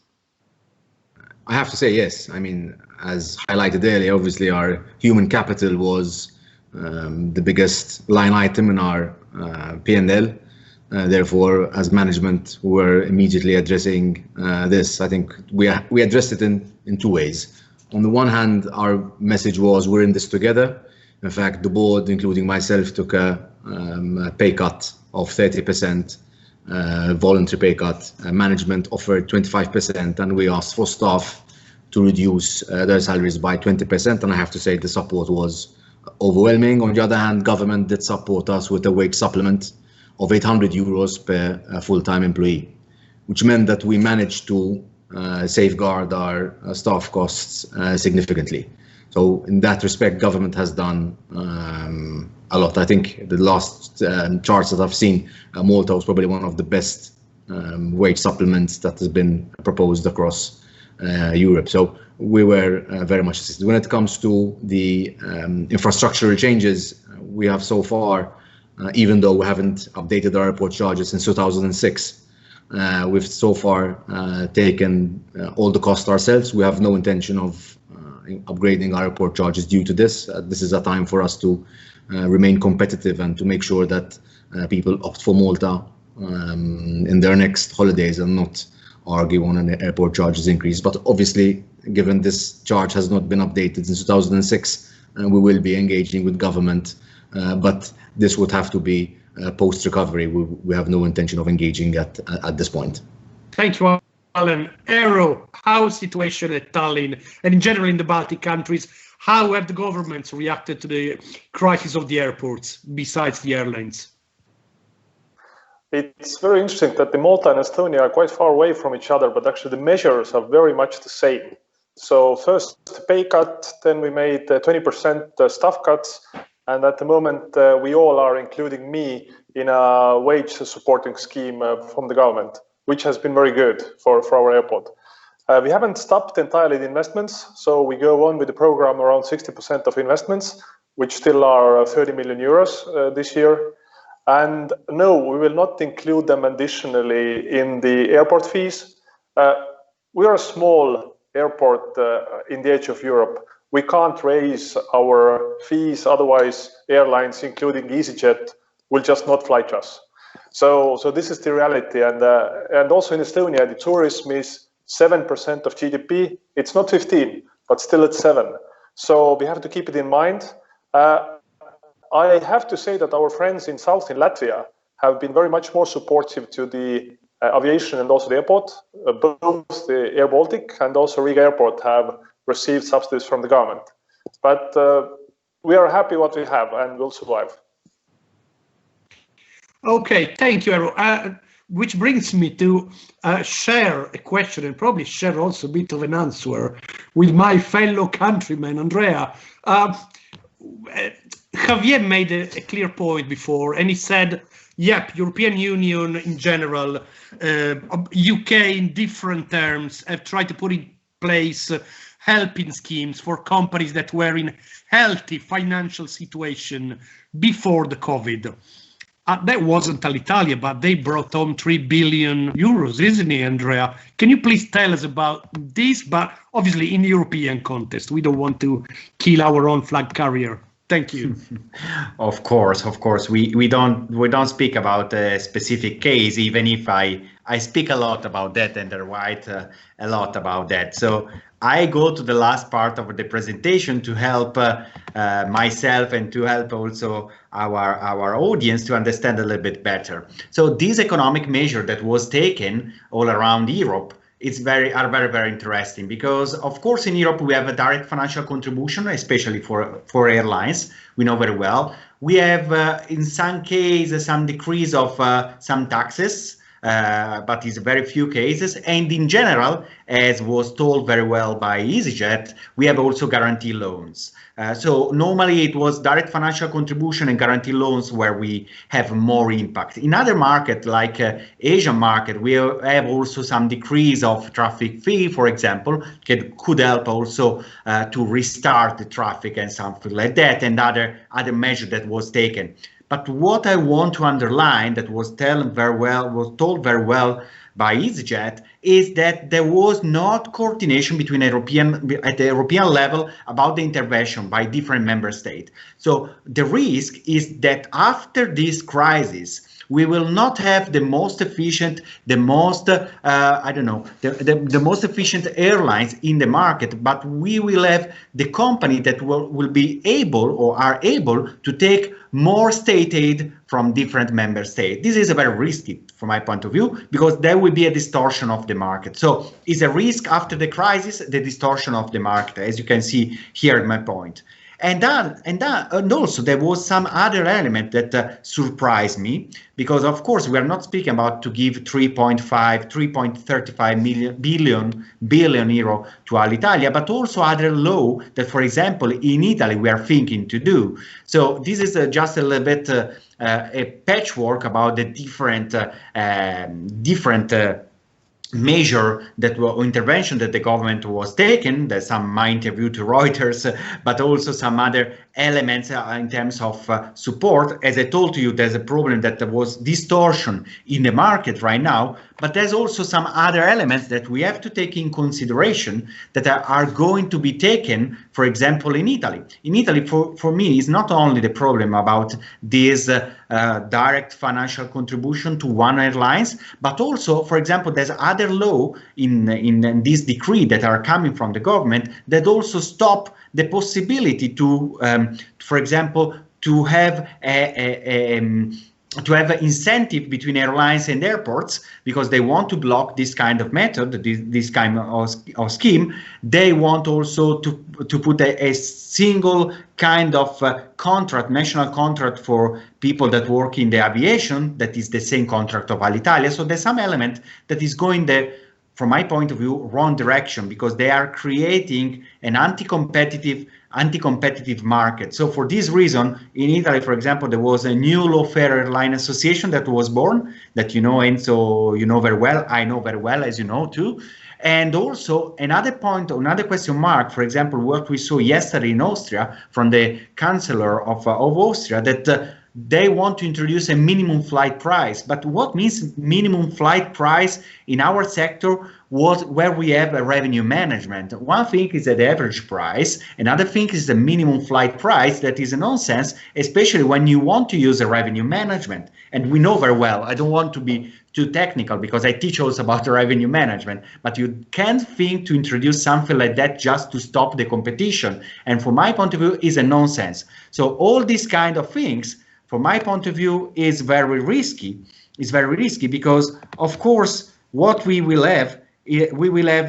I have to say yes. I mean, as highlighted earlier, obviously our human capital was the biggest line item in our P&L. Therefore, as management, we were immediately addressing this. I think we addressed it in two ways. On the one hand, our message was we're in this together. In fact, the board, including myself, took a pay cut of 30%, voluntary pay cut. Management offered 25%, and we asked for staff to reduce their salaries by 20%. And I have to say the support was overwhelming. On the other hand, government did support us with a wage supplement of €800 per full-time employee, which meant that we managed to safeguard our staff costs significantly. So in that respect, government has done a lot. I think the last charts that I've seen, Malta was probably one of the best wage supplements that has been proposed across Europe. So we were very much assisted. When it comes to the infrastructural changes, we have so far, even though we haven't updated our airport charges since 2006, we've so far taken all the cost ourselves. We have no intention of upgrading our airport charges due to this. This is a time for us to remain competitive and to make sure that people opt for Malta in their next holidays and not argue on an airport charges increase. But obviously, given this charge has not been updated since 2006, we will be engaging with government, but this would have to be post-recovery. We have no intention of engaging at this point. Thank you, Alan. Aero, how is the situation at Tallinn and in general in the Baltic countries? How have the governments reacted to the crisis of the airports besides the airlines? It's very interesting that the Malta and Estonia are quite far away from each other, but actually the measures are very much the same. So first pay cut, then we made 20% staff cuts, and at the moment we all are, including me, in a wage supporting scheme from the government, which has been very good for our airport. We haven't stopped entirely the investments, so we go on with the program around 60% of investments, which still are 30 million euros this year. And no, we will not include them additionally in the airport fees. We are a small airport in the edge of Europe. We can't raise our fees, otherwise airlines, including EasyJet, will just not fly to us. So this is the reality. And also in Estonia, the tourism is 7% of GDP. It's not 15, but still it's 7. So we have to keep it in mind. I have to say that our friends in South in Latvia have been very much more supportive to the aviation and also the airport. Both the Air Baltic and also Riga Airport have received subsidies from the government. But we are happy what we have and will survive. Okay, thank you, Aero. Which brings me to share a question and probably share also a bit of an answer with my fellow countryman, Andrea. Javier made a clear point before, and he said, yep, European Union in general, UK in different terms have tried to put in place helping schemes for companies that were in healthy financial situation before the COVID. That wasn't Alitalia, but they brought home 3 billion euros, isn't it, Andrea? Can you please tell us about this, but obviously in the European context? We don't want to kill our own flag carrier. Thank you. Of course. We don't speak about a specific case, even if I speak a lot about that and I write a lot about that. So I go to the last part of the presentation to help myself and to help also our audience to understand a little bit better. So this economic measure that was taken all around Europe are very interesting, because of course in Europe we have a direct financial contribution, especially for airlines. We know very well. We have in some cases some decrease of some taxes, but it's very few cases. And in general, as was told very well by EasyJet, we have also guarantee loans. So normally it was direct financial contribution and guarantee loans where we have more impact. In other markets like Asian market, we have also some decrease of traffic fee, for example, could help also to restart the traffic and something like that, and other measure that was taken. But what I want to underline, that was told very well by EasyJet, is that there was not coordination between at the European level about the intervention by different member states. So the risk is that after this crisis, we will not have the most efficient, the most most efficient airlines in the market, but we will have the company that will be able or are able to take more state aid from different member states. This is very risky from my point of view, because there will be a distortion of the market. So it's a risk after the crisis, the distortion of the market, as you can see here at my point. And also there was some other element that surprised me, because of course we are not speaking about to give 3.35 billion euro to Alitalia, but also other law that, for example, in Italy we are thinking to do. So this is just a little bit a patchwork about the different measure that were intervention that the government was taking. There's some my interview to Reuters, but also some other elements in terms of support. As I told you, there's a problem that there was distortion in the market right now, but there's also some other elements that we have to take in consideration that are going to be taken, for example, in Italy. In Italy, for me, is not only the problem about this direct financial contribution to one airlines, but also, for example, there's other law in this decree that are coming from the government that also stop the possibility to, for example, to have an incentive between airlines and airports, because they want to block this kind of method, this kind of scheme. They want also to put a single kind of contract, national contract for people that work in the aviation, that is the same contract of Alitalia. So there's some element that is going there, from my point of view, wrong direction, because they are creating an anti-competitive market. So for this reason, in Italy, for example, there was a new low-fare airline association that was born, that you know, and so you know very well, I know very well, as you know too. And also another point, another question mark, for example, what we saw yesterday in Austria from the Chancellor of Austria, that they want to introduce a minimum flight price. But what means minimum flight price in our sector was where we have a revenue management. One thing is the average price, another thing is the minimum flight price. That is a nonsense, especially when you want to use a revenue management. And we know very well, I don't want to be too technical because I teach also about the revenue management, but you can't think to introduce something like that just to stop the competition. And from my point of view, is a nonsense. So all these kind of things, from my point of view, is very risky. It's very risky because, of course, what we will have,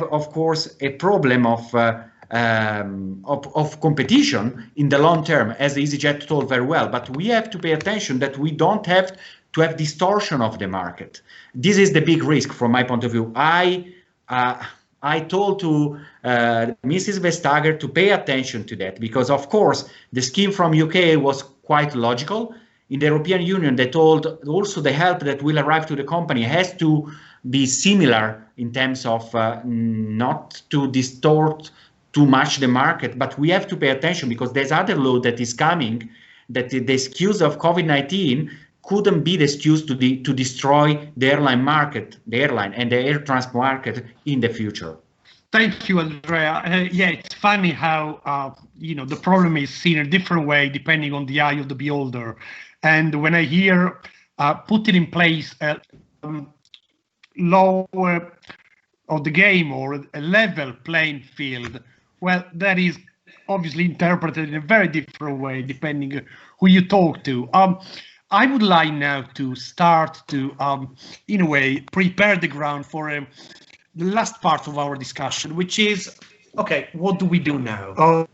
of course, a problem of competition in the long term, as EasyJet told very well. But we have to pay attention that we don't have to have distortion of the market. This is the big risk from my point of view. I told to Mrs. Vestager to pay attention to that, because, of course, the scheme from UK was quite logical. In the European Union, they told also the help that will arrive to the company has to be similar in terms of not to distort too much the market. But we have to pay attention because there's other law that is coming, that the excuse of COVID-19 couldn't be the excuse to destroy the airline market, the airline and the air transport market in the future. Thank you, Andrea. Yeah, it's funny how the problem is seen a different way depending on the eye of the beholder. And when I hear putting in place a law of the game or a level playing field, well, that is obviously interpreted in a very different way depending who you talk to. I would like now to start to, in a way, prepare the ground for the last part of our discussion, which is, okay, what do we do now?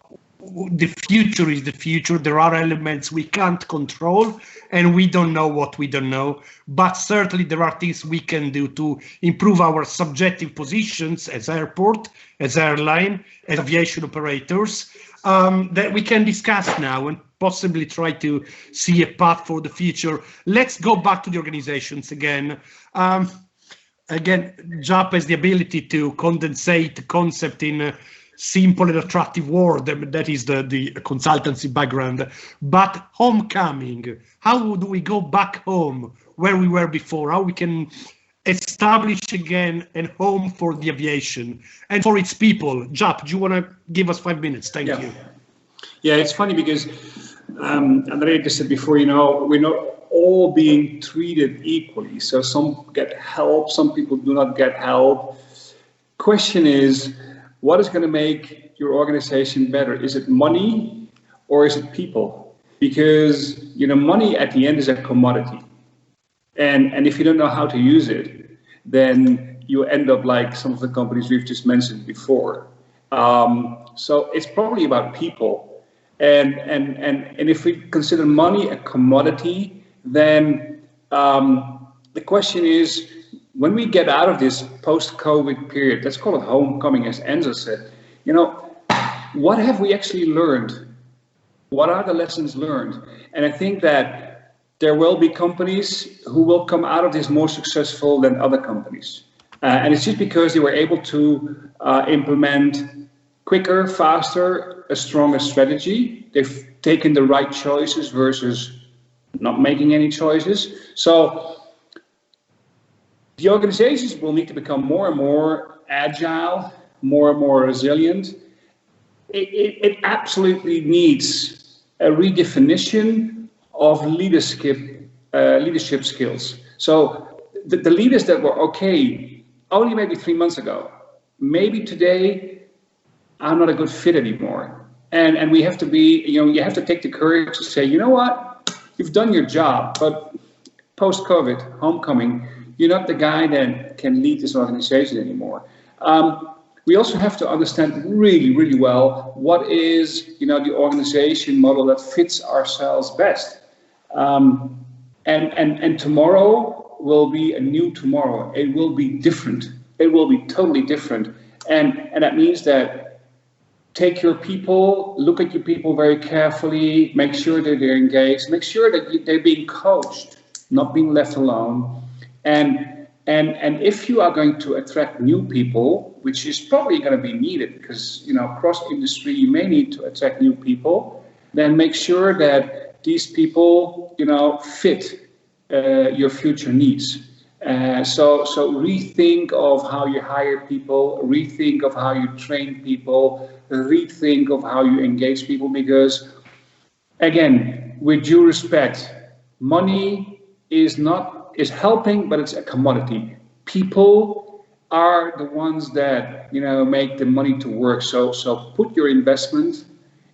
The future is the future. There are elements we can't control, and we don't know what we don't know. But certainly there are things we can do to improve our subjective positions as airport, as airline, as aviation operators, that we can discuss now and possibly try to see a path for the future. Let's go back to the organizations again. Again, JAP has the ability to condensate the concept in a simple and attractive word. That is the consultancy background. But homecoming, how do we go back home where we were before? How we can establish again a home for the aviation and for its people? JAP, do you want to give us 5 minutes? Thank you. Yeah, it's funny because Andrea just said before, we're not all being treated equally. So some get help, some people do not get help. Question is, what is going to make your organization better? Is it money or is it people? Because, money at the end is a commodity. And if you don't know how to use it, then you end up like some of the companies we've just mentioned before. So it's probably about people. And if we consider money a commodity, then the question is, when we get out of this post-COVID period, let's call it homecoming, as Enzo said, you know, what have we actually learned? What are the lessons learned? And I think that there will be companies who will come out of this more successful than other companies. And it's just because they were able to implement quicker, faster, a stronger strategy. They've taken the right choices versus not making any choices. So the organizations will need to become more and more agile, more and more resilient. It absolutely needs a redefinition of leadership skills. So the leaders that were okay only maybe 3 months ago, maybe today are not a good fit anymore. And we have to be, you know, you have to take the courage to say, you know what, you've done your job, but post-COVID, homecoming, you're not the guy that can lead this organization anymore. We also have to understand really, really well what is, you know, the organization model that fits ourselves best. And tomorrow will be a new tomorrow. It will be different. It will be totally different. And that means that take your people, look at your people very carefully, make sure that they're engaged, make sure that they're being coached, not being left alone. And if you are going to attract new people, which is probably going to be needed because, you know, across industry, you may need to attract new people, then make sure that these people, you know, fit your future needs. So rethink of how you hire people, rethink of how you train people, rethink of how you engage people, because again, with due respect, money is helping, but it's a commodity. People are the ones that, you know, make the money to work. So put your investment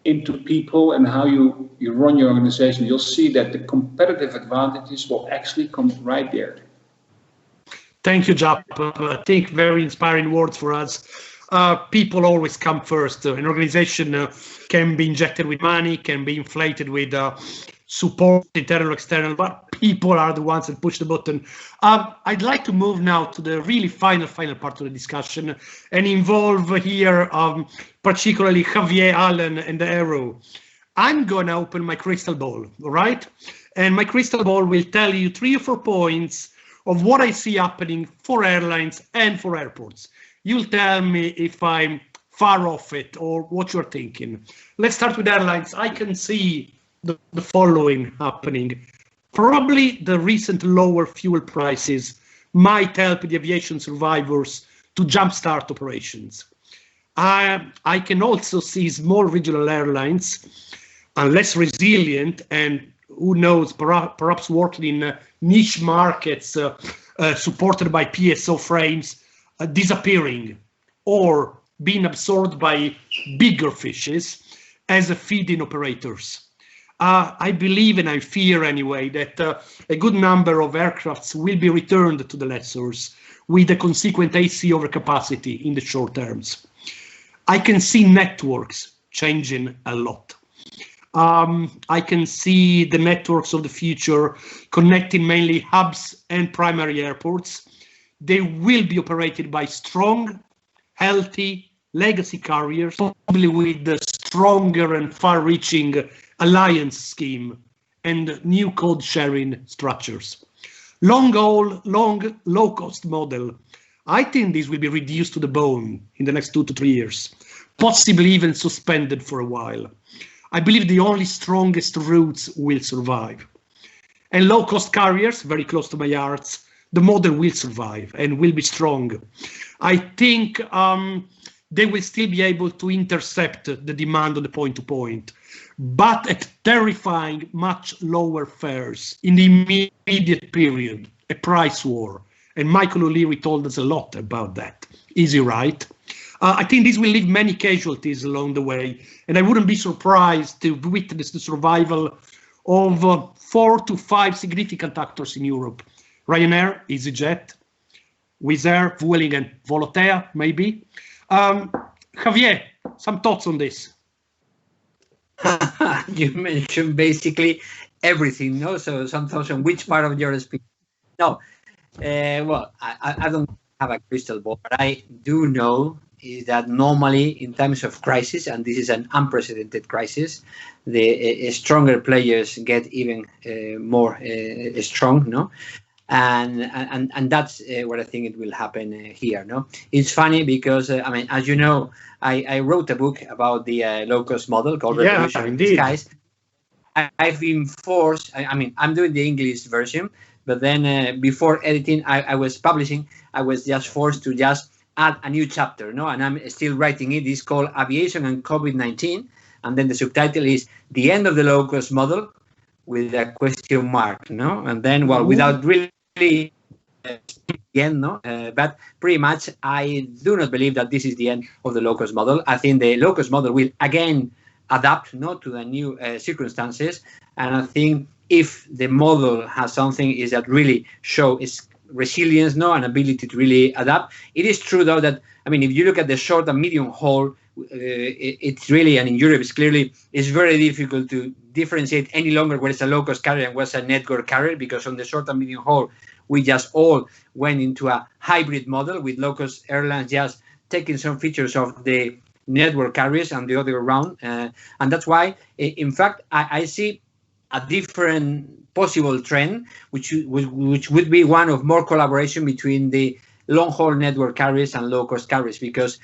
into people and how you run your organization. You'll see that the competitive advantages will actually come right there. Thank you, Jaap. I think very inspiring words for us. People always come first. An organization can be injected with money, can be inflated with support, internal, external, but people are the ones that push the button. I'd like to move now to the really final part of the discussion and involve here particularly Javier, Alan, and Aero. I'm going to open my crystal ball, all right? And my crystal ball will tell you 3 or 4 points of what I see happening for airlines and for airports. You'll tell me if I'm far off it or what you're thinking. Let's start with airlines. I can see the following happening. Probably the recent lower fuel prices might help the aviation survivors to jumpstart operations. I can also see small regional airlines, less resilient and who knows, perhaps working in niche markets supported by PSO frames, disappearing or being absorbed by bigger fishes as feeding operators. I believe, and I fear anyway, that a good number of aircrafts will be returned to the lessors with a consequent AC overcapacity in the short terms. I can see networks changing a lot. I can see the networks of the future connecting mainly hubs and primary airports. They will be operated by strong, healthy legacy carriers, probably with the stronger and far-reaching alliance scheme and new code sharing structures. Long-haul, low-cost model. I think this will be reduced to the bone in the next 2 to 3 years, possibly even suspended for a while. I believe the only strongest routes will survive. And low-cost carriers, very close to my heart, the model will survive and will be strong. I think they will still be able to intercept the demand on the point-to-point, but at terrifying, much lower fares in the immediate period, a price war. And Michael O'Leary told us a lot about that. Is he right? I think this will leave many casualties along the way, and I wouldn't be surprised to witness the survival of 4 to 5 significant actors in Europe. Ryanair, EasyJet, Wizz Air, Vueling and Volotea, maybe. Javier, some thoughts on this? You mentioned basically everything, no? So sometimes on which part of your speech? No, well, I don't have a crystal ball, but I do know is that normally in times of crisis, and this is an unprecedented crisis, the stronger players get even more strong, no? And that's what I think it will happen here, no? It's funny because, I mean, as you know, I wrote a book about the low-cost model called Revolution in Disguise. I've been forced, I mean, I'm doing the English version, but then before editing, I was publishing, I was just forced to just add a new chapter, no? And I'm still writing it. It's called Aviation and COVID-19. And then the subtitle is The End of the Low-Cost Model with a question mark, no? And then, well, without really again, no? But pretty much, I do not believe that this is the end of the low-cost model. I think the low-cost model will again adapt, no, to the new circumstances. And I think if the model has something is that really show its resilience, no, and ability to really adapt. It is true though that, I mean, if you look at the short and medium haul, it's really, and in Europe it's clearly, it's very difficult to differentiate any longer what is a low-cost carrier and what's a network carrier, because on the short and medium haul, we just all went into a hybrid model with low-cost airlines just taking some features of the network carriers and the other around. And that's why, in fact, I see a different possible trend, which would be one of more collaboration between the long-haul network carriers and low-cost carriers, because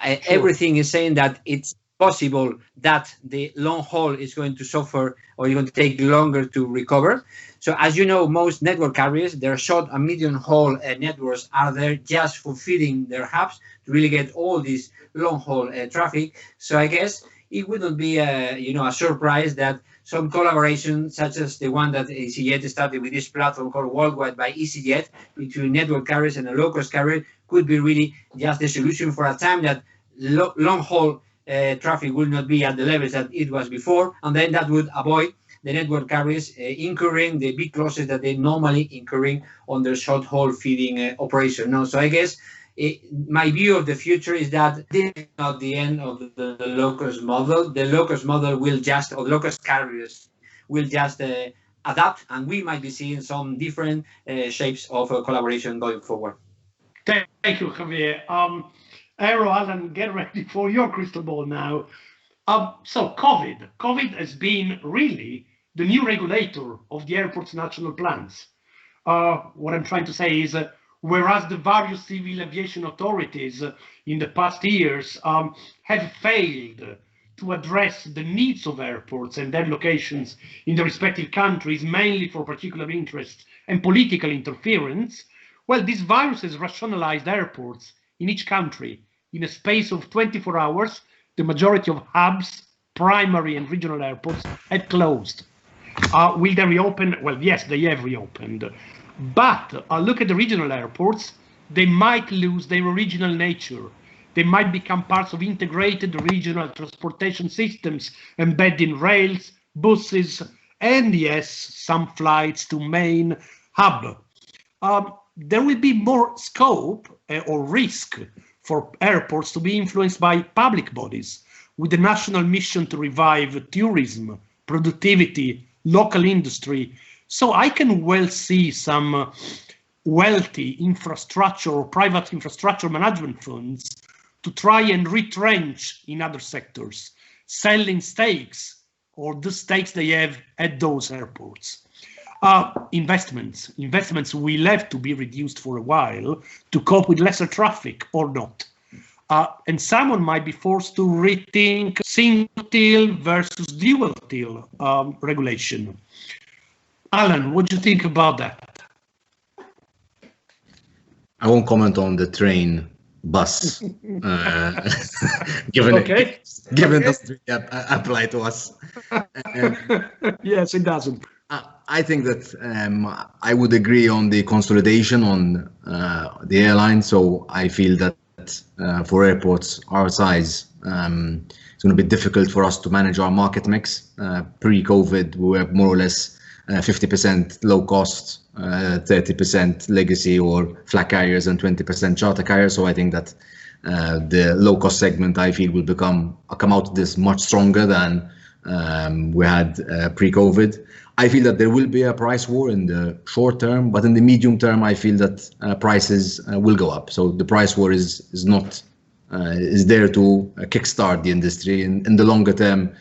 everything is saying that it's possible that the long haul is going to suffer or is going to take longer to recover. So as you know, most network carriers, their short and medium haul networks are there just for feeding their hubs to really get all this long haul traffic. So I guess it wouldn't be a surprise that some collaboration, such as the one that EasyJet started with this platform called Worldwide by EasyJet, between network carriers and a low-cost carrier, could be really just the solution for a time that long-haul traffic will not be at the levels that it was before, and then that would avoid the network carriers incurring the big losses that they normally incurring on their short-haul feeding operation. No, so I guess my view of the future is that this is not the end of the low-cost model. The low-cost model will just, or low-cost carriers will just adapt, and we might be seeing some different shapes of collaboration going forward. Thank you, Javier. Aero, Alan, get ready for your crystal ball now. So COVID has been really the new regulator of the airport's national plans. What I'm trying to say is, whereas the various civil aviation authorities in the past years have failed to address the needs of airports and their locations in the respective countries, mainly for particular interests and political interference, well, this virus has rationalized airports in each country. In a space of 24 hours, the majority of hubs, primary and regional airports had closed. Will they reopen? Well, yes, they have reopened. But look at the regional airports, they might lose their original nature. They might become parts of integrated regional transportation systems, embedding rails, buses, and yes, some flights to main hub. There will be more scope or risk for airports to be influenced by public bodies with the national mission to revive tourism, productivity, local industry. So I can well see some wealthy infrastructure or private infrastructure management funds to try and retrench in other sectors, selling stakes or the stakes they have at those airports. Investments will have to be reduced for a while to cope with lesser traffic or not. And someone might be forced to rethink single till versus dual till regulation. Alan, what do you think about that? I won't comment on the train bus, given okay. Given doesn't apply to us. Yes, it doesn't. I think that I would agree on the consolidation on the airline. So I feel that for airports our size, it's going to be difficult for us to manage our market mix. Pre-COVID, we were more or less 50% low cost, 30% legacy or flag carriers, and 20% charter carriers. So I think that the low cost segment, I feel, will come out of this much stronger than we had pre-COVID. I feel that there will be a price war in the short term, but in the medium term, I feel that prices will go up. So the price war is there to kickstart the industry. In the longer term,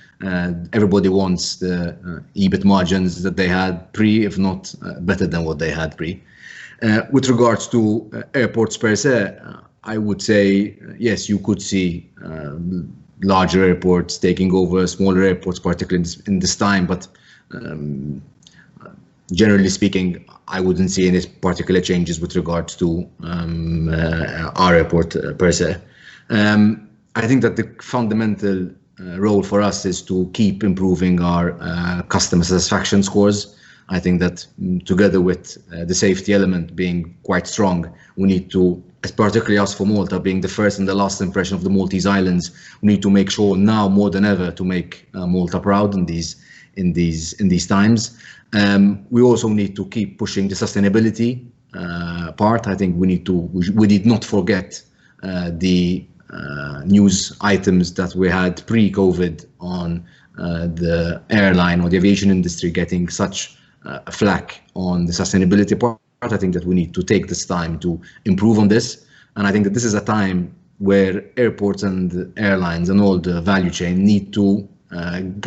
everybody wants the EBIT margins that they had pre, if not better than what they had pre. With regards to airports per se, I would say, yes, you could see larger airports taking over smaller airports, particularly in this time, but generally speaking, I wouldn't see any particular changes with regards to our airport per se. I think that the fundamental role for us is to keep improving our customer satisfaction scores. I think that together with the safety element being quite strong, we need to, particularly us for Malta, being the first and the last impression of the Maltese Islands, we need to make sure now more than ever to make Malta proud in these times. We also need to keep pushing the sustainability part. I think we did not forget the news items that we had pre-COVID on the airline or the aviation industry getting such flack on the sustainability part. I think that we need to take this time to improve on this. And I think that this is a time where airports and airlines and all the value chain need to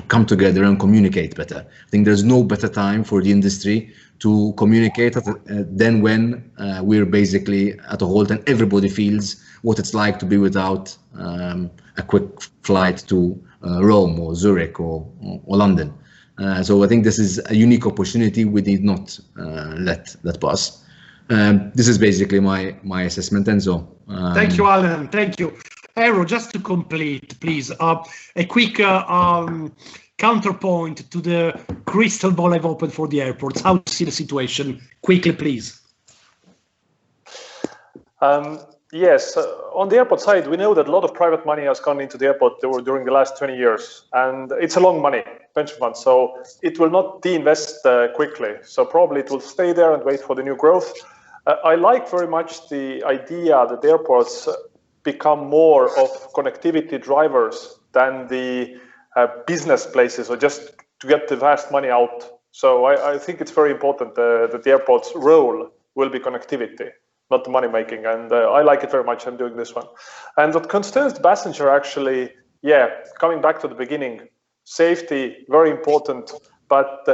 come together and communicate better. I think there's no better time for the industry to communicate than when we're basically at a halt and everybody feels what it's like to be without a quick flight to Rome or Zurich or London. So I think this is a unique opportunity. We need not let that pass. This is basically my assessment, Enzo. Thank you, Alan. Thank you. Aero, just to complete, please, a quick counterpoint to the crystal ball I've opened for the airports. How do you see the situation? Quickly, please. Yes, on the airport side, we know that a lot of private money has gone into the airport during the last 20 years, and it's a long money, pension fund, so it will not de-invest quickly. So probably it will stay there and wait for the new growth. I like very much the idea that airports become more of connectivity drivers than the business places, or just to get the vast money out. So I think it's very important that the airport's role will be connectivity, not the money making, and I like it very much. I'm doing this one. And what concerns the passenger, actually, yeah, coming back to the beginning, safety, very important, but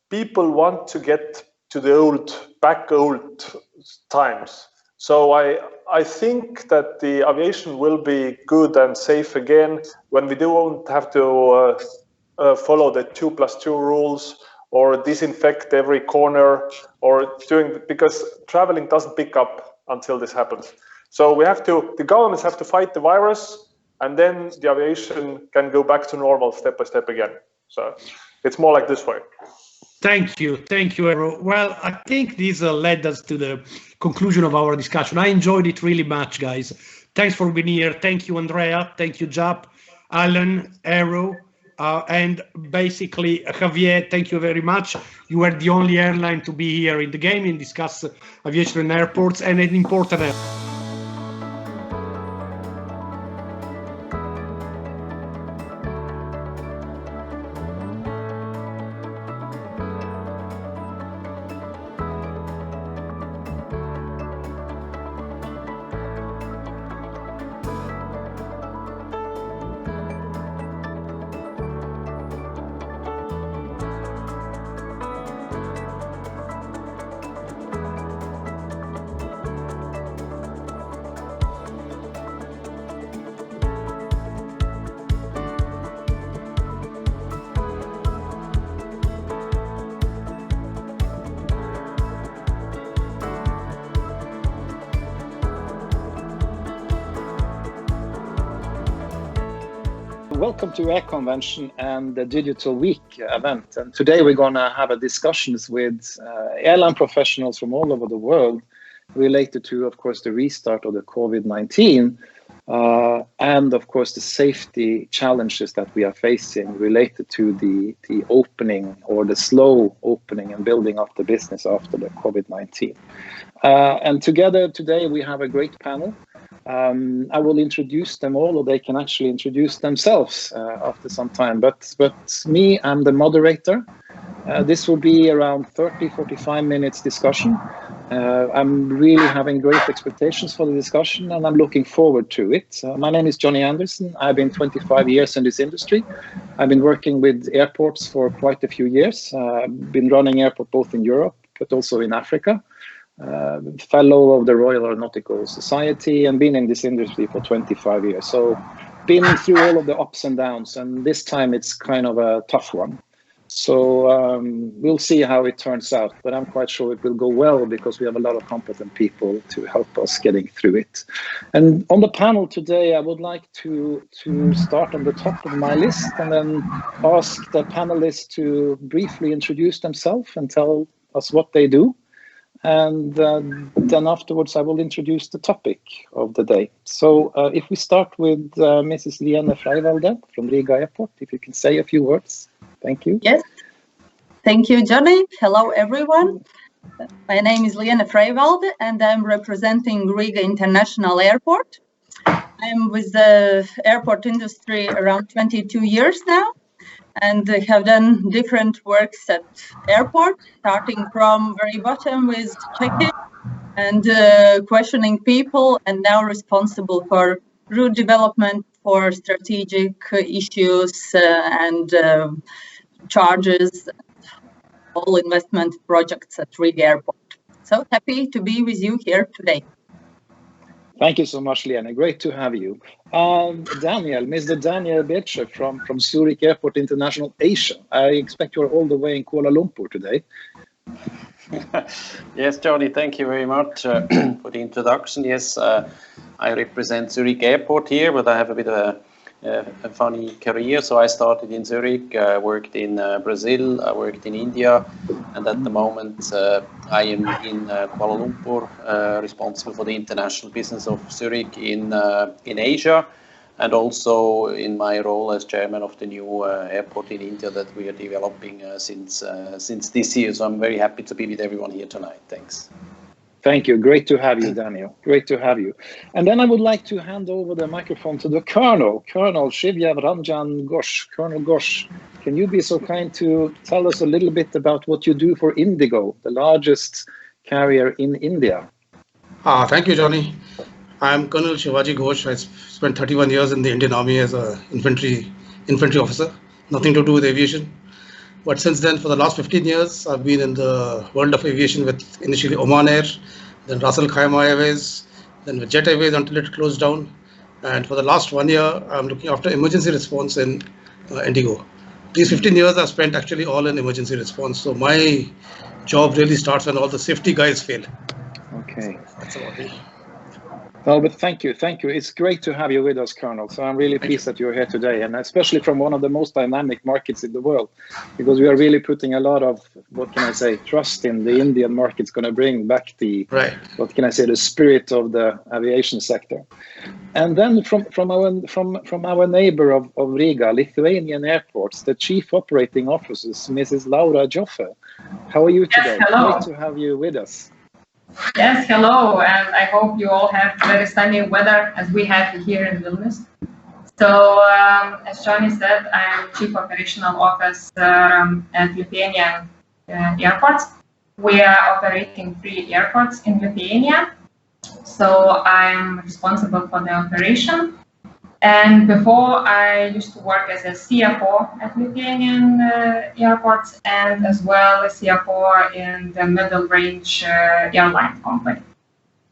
people want to get to the old times. So I think that the aviation will be good and safe again when we don't have to follow the 2+2 rules or disinfect every corner, or because traveling doesn't pick up until this happens. So the governments have to fight the virus, and then the aviation can go back to normal step by step again. So it's more like this way. Thank you, Aero. Well, I think this led us to the conclusion of our discussion. I enjoyed it really much, guys. Thanks for being here. Thank you, Andrea. Thank you, Jap, Alan, Aero. And basically, Javier, thank you very much. You were the only airline to be here in the game and discuss aviation and airports, and an important Welcome to Air Convention and the Digital Week event. And today we're going to have a discussions with airline professionals from all over the world related to, of course, the restart of the COVID-19 and, of course, the safety challenges that we are facing related to the opening or the slow opening and building up the business after the COVID-19. And together today we have a great panel. I will introduce them all, or they can actually introduce themselves after some time. But me, I'm the moderator. This will be around 30-45 minutes discussion. I'm really having great expectations for the discussion, and I'm looking forward to it. My name is Johnny Anderson. I've been 25 years in this industry. I've been working with airports for quite a few years. I've been running airport both in Europe, but also in Africa. Fellow of the Royal Aeronautical Society, and been in this industry for 25 years. So been through all of the ups and downs, and this time it's kind of a tough one. So we'll see how it turns out, but I'm quite sure it will go well because we have a lot of competent people to help us getting through it. And on the panel today, I would like to start on the top of my list and then ask the panelists to briefly introduce themselves and tell us what they do. And then afterwards, I will introduce the topic of the day. So if we start with Mrs. Lene Freivalde from Riga Airport, if you can say a few words. Thank you. Yes. Thank you, Johnny. Hello, everyone. My name is Lene Freivalde, and I'm representing Riga International Airport. I'm with the airport industry around 22 years now, and have done different works at airport, starting from very bottom with check-in and questioning people, and now responsible for route development, for strategic issues and charges, all investment projects at Riga Airport. So happy to be with you here today. Thank you so much, Lene. Great to have you. Daniel, Mr. Daniel Becher from Zurich Airport International Asia. I expect you're all the way in Kuala Lumpur today. Yes, Johnny, thank you very much for the introduction. Yes, I represent Zurich Airport here, but I have a bit of a funny career. So I started in Zurich, worked in Brazil, I worked in India, and at the moment I am in Kuala Lumpur, responsible for the international business of Zurich in Asia, and also in my role as chairman of the new airport in India that we are developing since this year. So I'm very happy to be with everyone here tonight. Thanks. Thank you. Great to have you, Daniel. Great to have you. And then I would like to hand over the microphone to the Colonel Shivya Ranjan Ghosh. Colonel Ghosh, can you be so kind to tell us a little bit about what you do for Indigo, the largest carrier in India? Thank you, Johnny. I'm Colonel Shivaji Ghosh. I spent 31 years in the Indian Army as an infantry officer, nothing to do with aviation. But since then, for the last 15 years, I've been in the world of aviation with initially Oman Air, then Ras Al Khaimah Airways, then with Jet Airways until it closed down. And for the last 1 year, I'm looking after emergency response in Indigo. These 15 years I've spent actually all in emergency response. So my job really starts when all the safety guys fail. Okay. That's about it. Well, but thank you. It's great to have you with us, Colonel. So I'm really pleased that you're here today, and especially from one of the most dynamic markets in the world, because we are really putting a lot of, what can I say, trust in the Indian market's going to bring back the, what can I say, the spirit of the aviation sector. And then from our neighbor of Riga, Lithuanian Airports, the Chief Operating Officer, Mrs. Laura Joffe. How are you today? Yes, hello. Great to have you with us. Yes, hello, and I hope you all have very sunny weather as we have here in Vilnius. So, as Johnny said, I'm Chief Operational Officer at Lithuanian Airports. We are operating 3 airports in Lithuania. So I'm responsible for the operation. And before, I used to work as a CFO at Lithuanian airports and as well as CFO in the middle range airline company.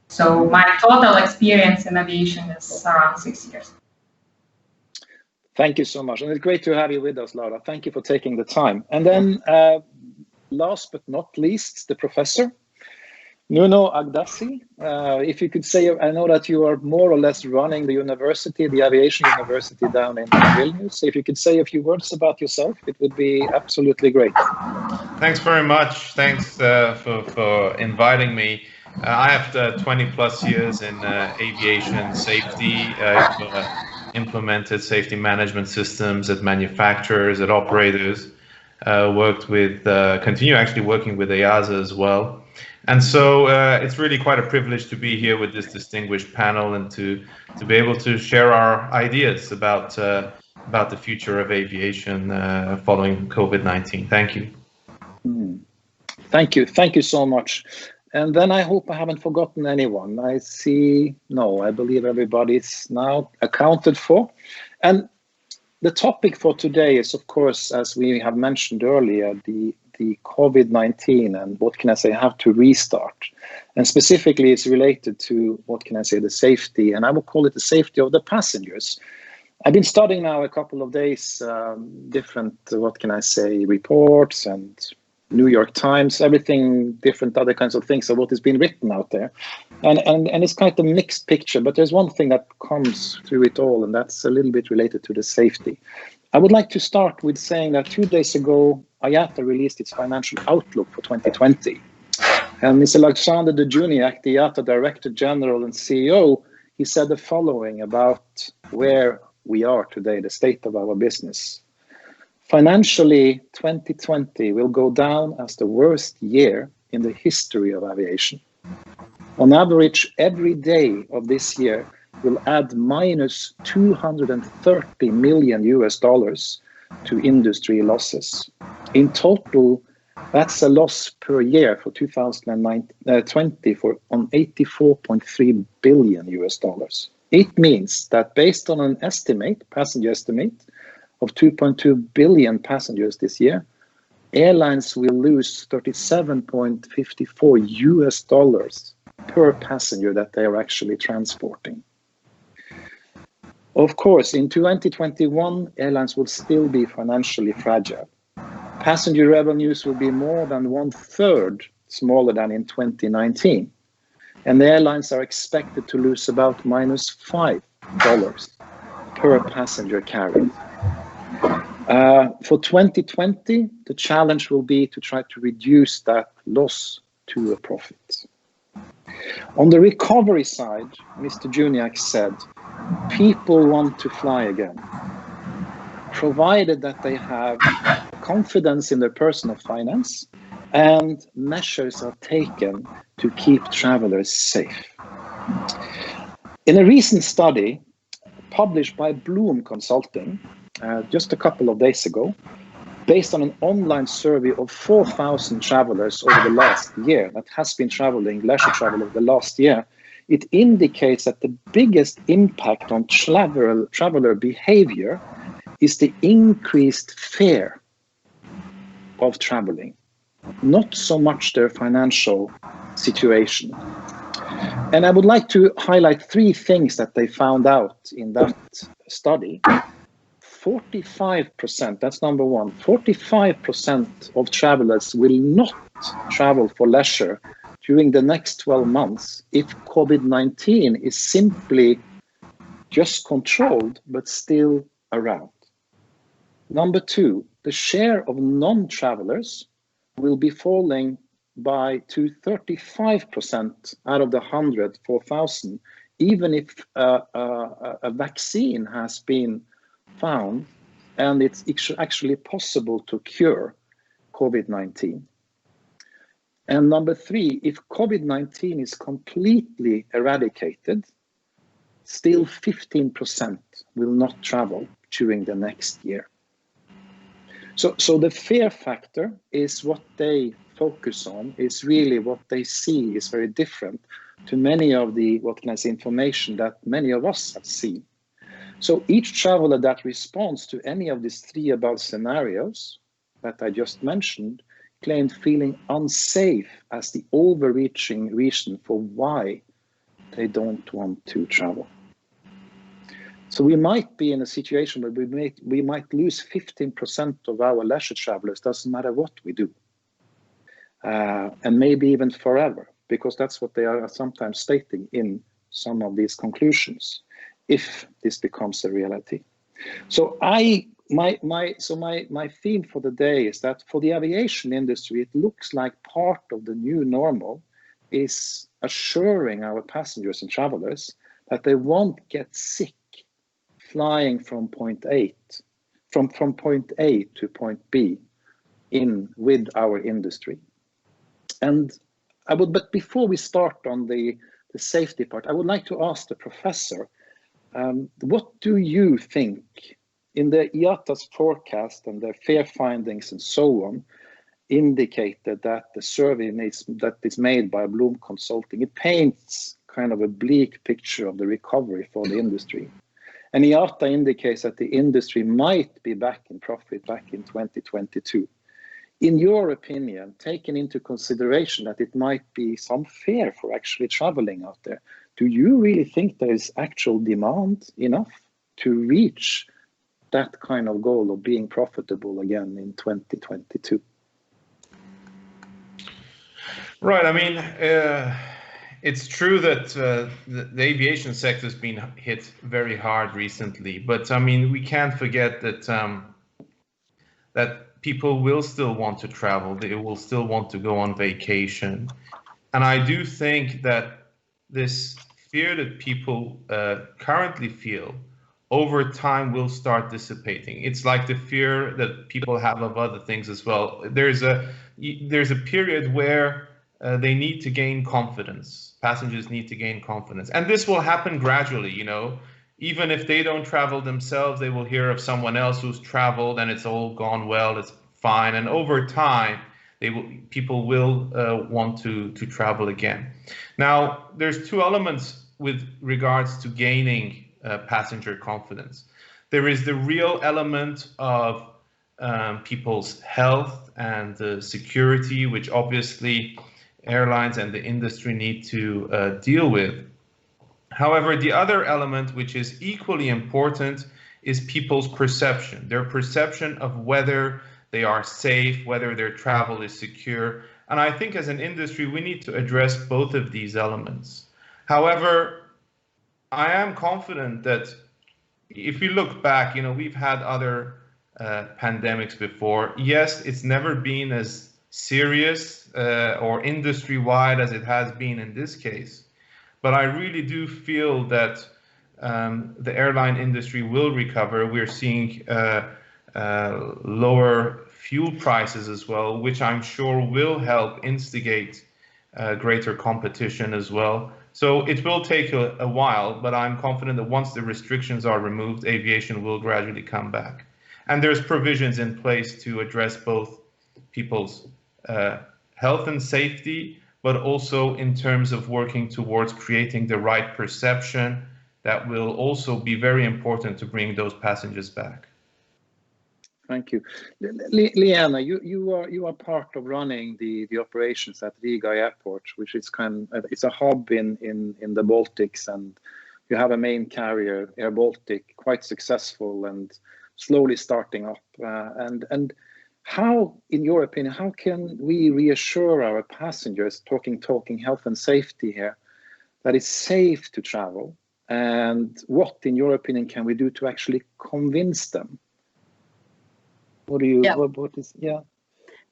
So my total experience in aviation is around 6 years. Thank you so much. And it's great to have you with us, Laura. Thank you for taking the time. And then last but not least, the professor, Nuno Agdassi. If you could say, I know that you are more or less running the university, the aviation university down in Vilnius. If you could say a few words about yourself, it would be absolutely great. Thanks very much. Thanks for inviting me. I have 20 plus years in aviation safety. I've implemented safety management systems at manufacturers, at operators, continue actually working with EASA as well. And so it's really quite a privilege to be here with this distinguished panel and to be able to share our ideas about the future of aviation following COVID-19. Thank you. Thank you so much. And then I hope I haven't forgotten anyone. I believe everybody's now accounted for. And the topic for today is, of course, as we have mentioned earlier, the COVID-19 and what can I say, how to restart. And specifically, it's related to, what can I say, the safety, and I will call it the safety of the passengers. I've been studying now a couple of days, different, what can I say, reports and New York Times, everything, different other kinds of things of what has been written out there. And it's kind of a mixed picture, but there's one thing that comes through it all, and that's a little bit related to the safety. I would like to start with saying that 2 days ago, IATA released its financial outlook for 2020. And Mr. Alexander Dejuniak, the IATA Director General and CEO, he said the following about where we are today, the state of our business. Financially, 2020 will go down as the worst year in the history of aviation. On average, every day of this year will add minus $230 million to industry losses. In total, that's a loss per year for 2020 on $84.3 billion. It means that based on an passenger estimate, of 2.2 billion passengers this year, airlines will lose $37.54 per passenger that they are actually transporting. Of course, in 2021, airlines will still be financially fragile. Passenger revenues will be more than 1/3 smaller than in 2019. And the airlines are expected to lose about minus $5 per passenger carried. For 2020, the challenge will be to try to reduce that loss to a profit. On the recovery side, Mr. Juniak said, people want to fly again, provided that they have confidence in their personal finance and measures are taken to keep travelers safe. In a recent study published by Bloom Consulting, just a couple of days ago, based on an online survey of 4,000 travelers over the last year that has been traveling, leisure travel over the last year, it indicates that the biggest impact on traveler behavior is the increased fear of traveling, not so much their financial situation. And I would like to highlight 3 things that they found out in that study. 45%, that's number one, 45% of travelers will not travel for leisure during the next 12 months if COVID-19 is simply just controlled but still around. Number 2, the share of non-travelers will be falling to 35% out of the 4,000, even if a vaccine has been found and it's actually possible to cure COVID-19. And number 3, if COVID-19 is completely eradicated, still 15% will not travel during the next year. So the fear factor is what they focus on, is really what they see is very different to many of the, what can I say, information that many of us have seen. So each traveler that responds to any of these 3 above scenarios that I just mentioned claimed feeling unsafe as the overreaching reason for why they don't want to travel. So we might be in a situation where we might lose 15% of our leisure travelers, doesn't matter what we do. And maybe even forever, because that's what they are sometimes stating in some of these conclusions, if this becomes a reality. So my theme for the day is that for the aviation industry, it looks like part of the new normal is assuring our passengers and travelers that they won't get sick flying from point A to point B with our industry. And But before we start on the safety part, I would like to ask the professor, what do you think in the IATA's forecast and the FAIR findings and so on indicated that the survey that is made by Bloom Consulting, it paints kind of a bleak picture of the recovery for the industry. And IATA indicates that the industry might be back in profit back in 2022. In your opinion, taking into consideration that it might be some fear for actually traveling out there, do you really think there is actual demand enough to reach that kind of goal of being profitable again in 2022? Right. I mean, it's true that the aviation sector has been hit very hard recently, but I mean, we can't forget that that people will still want to travel. They will still want to go on vacation, and I do think that this fear that people currently feel over time will start dissipating. It's like the fear that people have of other things as well. There's a period where they need to gain confidence. Passengers need to gain confidence. And this will happen gradually, you know. Even if they don't travel themselves, they will hear of someone else who's traveled and it's all gone well, it's fine. And over time, people will want to travel again. Now, there's two elements with regards to gaining passenger confidence. There is the real element of people's health and security, which obviously airlines and the industry need to deal with. However, the other element, which is equally important, is people's perception, their perception of whether they are safe, whether their travel is secure. And I think as an industry, we need to address both of these elements. However, I am confident that if you look back, you know, we've had other pandemics before. Yes, it's never been as serious or industry-wide as it has been in this case. But I really do feel that the airline industry will recover. We're seeing lower fuel prices as well, which I'm sure will help instigate greater competition as well. So it will take a while, but I'm confident that once the restrictions are removed, aviation will gradually come back. And there's provisions in place to address both people's health and safety, but also in terms of working towards creating the right perception that will also be very important to bring those passengers back. Thank you. Liana, you are part of running the operations at Riga Airport, which is it's a hub in the Baltics, and you have a main carrier, Air Baltic, quite successful and slowly starting up. And how, in your opinion, how can we reassure our passengers, talking health and safety here, that it's safe to travel? And what, in your opinion, can we do to actually convince them? What do you, yeah. what is, yeah.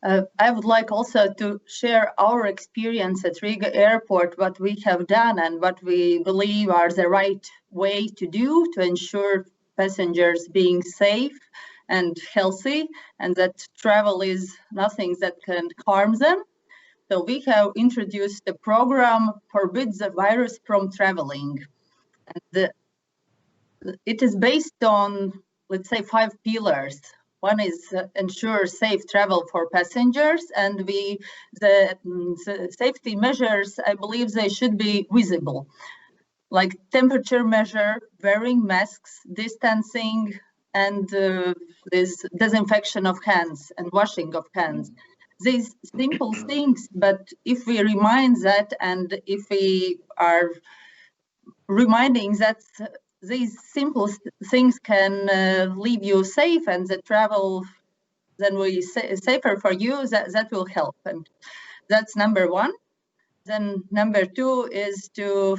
I would like also to share our experience at Riga Airport, what we have done and what we believe are the right way to do to ensure passengers being safe and healthy, and that travel is nothing that can harm them. So we have introduced a program forbids the virus from traveling. And it is based on, let's say, 5 pillars. One is ensure safe travel for passengers, and the safety measures, I believe they should be visible, like temperature measure, wearing masks, distancing, and this disinfection of hands and washing of hands. These simple things, but if we remind that, and if we are reminding that these simple things can leave you safe, and the travel then will be safer for you, that will help. And that's number one. Then number 2 is to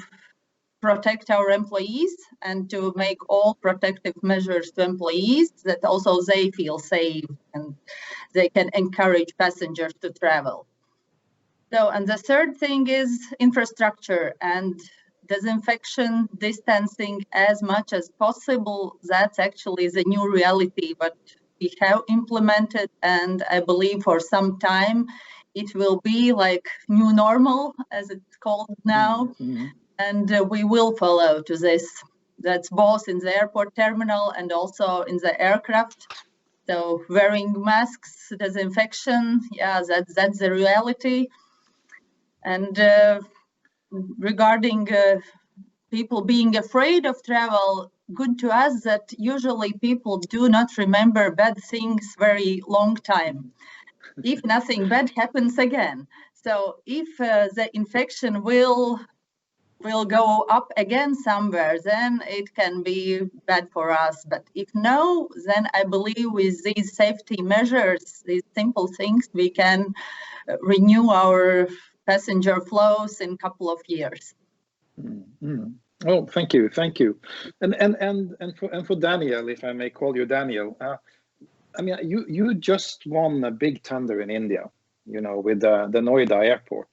protect our employees and to make all protective measures to employees that also they feel safe and they can encourage passengers to travel. So, and the third thing is infrastructure and disinfection, distancing as much as possible. That's actually the new reality, but we have implemented, and I believe for some time it will be like new normal, as it's called now, and we will follow to this. That's both in the airport terminal and also in the aircraft. So wearing masks, disinfection, yeah, that's the reality. And regarding people being afraid of travel, good to us that usually people do not remember bad things very long time, if nothing bad happens again. So if the infection will go up again somewhere, then it can be bad for us. But if no, then I believe with these safety measures, these simple things, we can renew our passenger flows in a couple of years. Oh, thank you. And for Daniel, if I may call you Daniel, I mean, you just won a big tender in India, you know, with the Noida airport,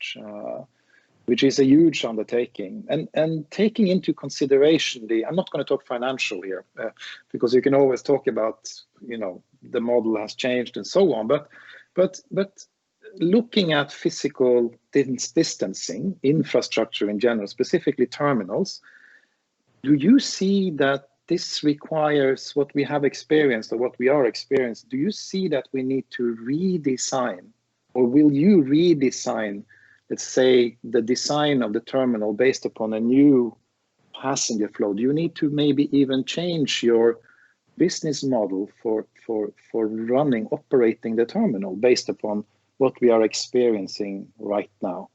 which is a huge undertaking. And taking into consideration I'm not going to talk financial here, because you can always talk about, you know, the model has changed and so on. But looking at physical distancing, infrastructure in general, specifically terminals, do you see that this requires what we have experienced or what we are experiencing? Do you see that we need to redesign, or will you redesign, let's say, the design of the terminal based upon a new passenger flow? Do you need to maybe even change your business model for operating the terminal based upon what we are experiencing right now?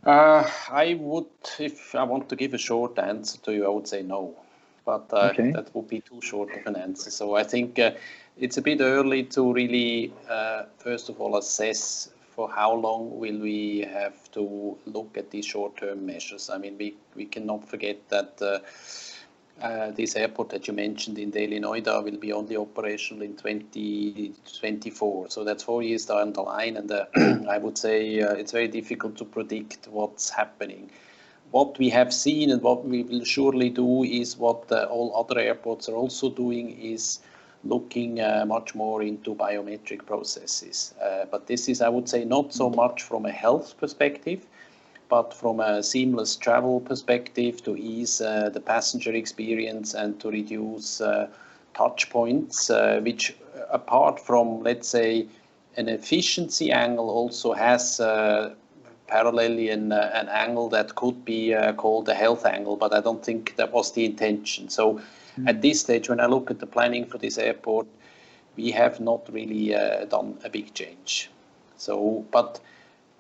I would, if I want to give a short answer to you, I would say no, but that would be too short of an answer. So I think it's a bit early to really, first of all, assess for how long will we have to look at these short-term measures. I mean, we cannot forget that this airport that you mentioned in Delhi, Noida, will be only operational in 2024. So that's 4 years down the line. And I would say it's very difficult to predict what's happening. What we have seen and what we will surely do is what all other airports are also doing, is looking much more into biometric processes. But this is, I would say, not so much from a health perspective, but from a seamless travel perspective, to ease the passenger experience and to reduce touch points, which apart from, let's say, an efficiency angle, also has parallelly an angle that could be called a health angle, but I don't think that was the intention. So at this stage, when I look at the planning for this airport, we have not really done a big change. So, but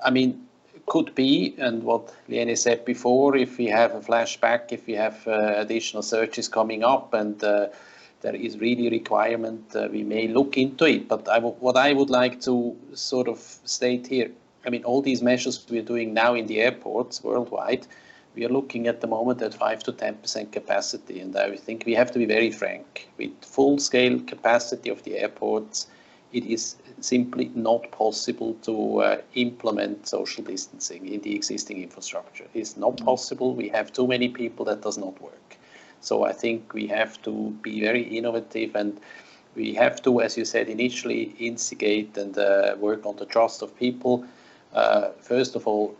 I mean, could be, and what Liene said before, if we have a flashback, if we have additional searches coming up and there is really requirement, we may look into it. But what I would like to sort of state here, I mean, all these measures we're doing now in the airports worldwide, we are looking at the moment at 5 to 10% capacity. And I think we have to be very frank. With full-scale capacity of the airports, it is simply not possible to implement social distancing in the existing infrastructure. It's not possible. We have too many people. That does not work. So I think we have to be very innovative, and we have to, as you said initially, instigate and work on the trust of people. First of all,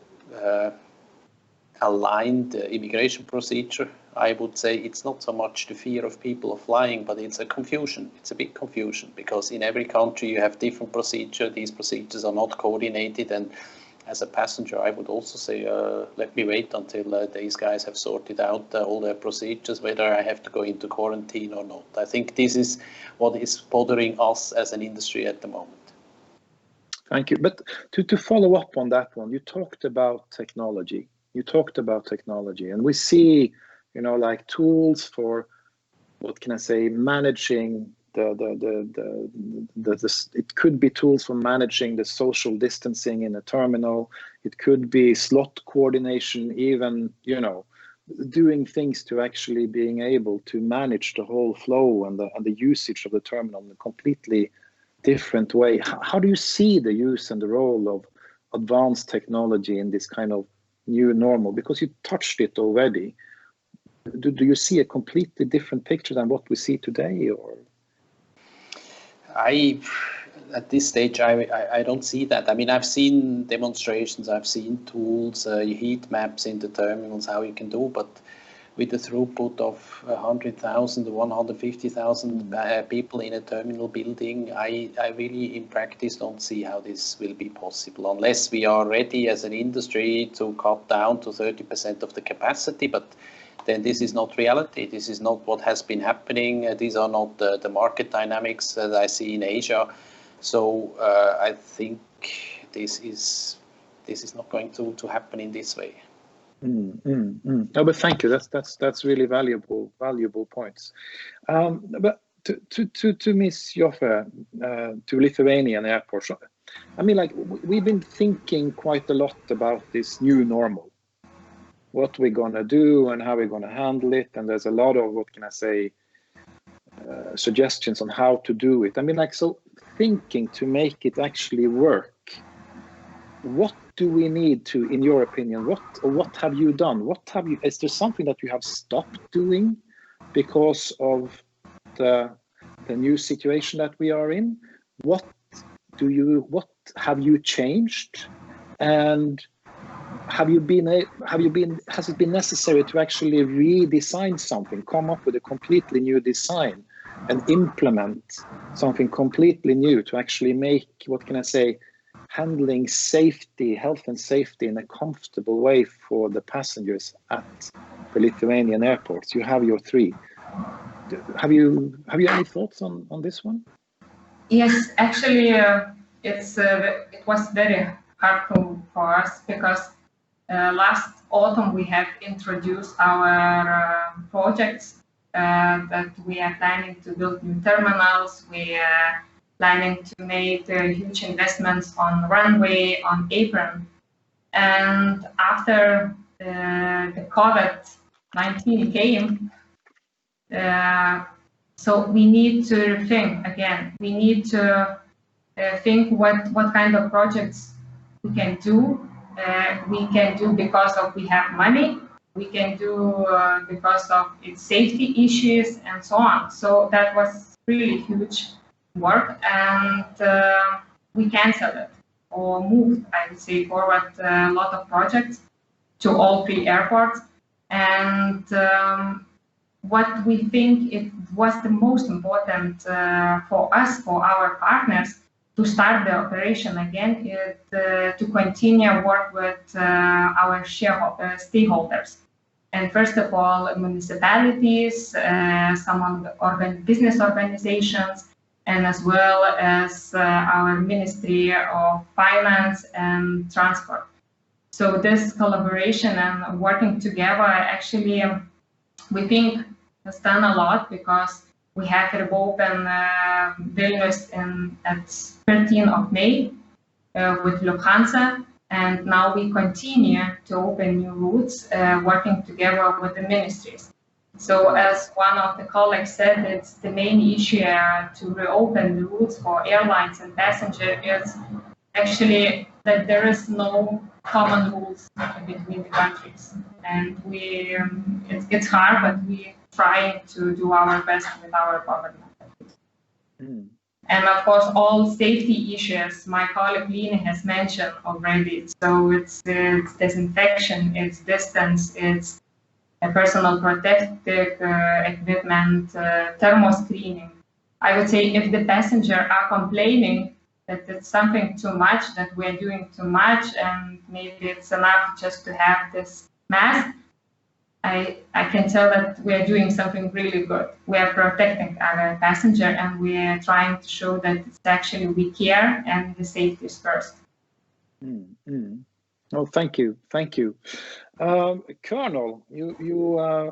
align the immigration procedure. I would say it's not so much the fear of people of flying, but it's a confusion. It's a big confusion, because in every country you have different procedures. These procedures are not coordinated, and as a passenger, I would also say, let me wait until these guys have sorted out all their procedures, whether I have to go into quarantine or not. I think this is what is bothering us as an industry at the moment. Thank you. But to follow up on that one, you talked about technology. And we see, you know, like tools for, what can I say, managing it could be tools for managing the social distancing in a terminal. It could be slot coordination, even, you know, doing things to actually being able to manage the whole flow and the usage of the terminal in a completely different way. How do you see the use and the role of advanced technology in this kind of new normal? Because you touched it already. Do you see a completely different picture than what we see today, or? at this stage, I don't see that. I mean, I've seen demonstrations, I've seen tools, heat maps in the terminals, how you can do, but with the throughput of 100,000 or 150,000 people in a terminal building, I really, in practice, don't see how this will be possible, unless we are ready as an industry to cut down to 30% of the capacity, but then this is not reality. This is not what has been happening. These are not the market dynamics that I see in Asia. So I think this is not going to happen in this way. No, but thank you. That's really valuable points. But to Ms. Joffe, to Lithuanian airports, I mean, like, we've been thinking quite a lot about this new normal, what we're gonna do and how we're gonna handle it, and there's a lot of, what can I say, suggestions on how to do it. I mean, like, so thinking to make it actually work, what do we need to, in your opinion, what have you done? Is there something that you have stopped doing because of the new situation that we are in? What have you changed? And has it been necessary to actually redesign something, come up with a completely new design and implement something completely new to actually make, what can I say, handling safety, health and safety in a comfortable way for the passengers at the Lithuanian airports? You have your three. Have you any thoughts on this one? Yes, actually, it was very hard for us because last autumn we have introduced our projects that we are planning to build new terminals. We are planning to make huge investments on runway, on apron. And after the COVID-19 came, so we need to think again. We need to think what kind of projects we can do. We can do because of we have money. We can do because of its safety issues and so on. So that was really huge work, and we canceled it or moved, I would say, forward a lot of projects to all three airports. And what we think it was the most important for us, for our partners, to start the operation again is to continue work with our stakeholders. And first of all, municipalities, some business organizations, and as well as our Ministry of Finance and Transport. So this collaboration and working together, actually, we think has done a lot, because we have open Vilnius at 13th of May with Lufthansa, and now we continue to open new routes, working together with the ministries. So as one of the colleagues said, it's the main issue to reopen the routes for airlines and passengers is actually that there is no common rules between the countries. And it's hard, but we try to do our best with our government. And of course, all safety issues my colleague Line has mentioned already. So it's disinfection, it's distance, it's personal protective equipment, thermal screening. I would say if the passengers are complaining that it's something too much, that we're doing too much, and maybe it's enough just to have this mask, I can tell that we are doing something really good. We are protecting our passenger, and we are trying to show that it's actually we care and the safety is first. Oh, thank you. Colonel,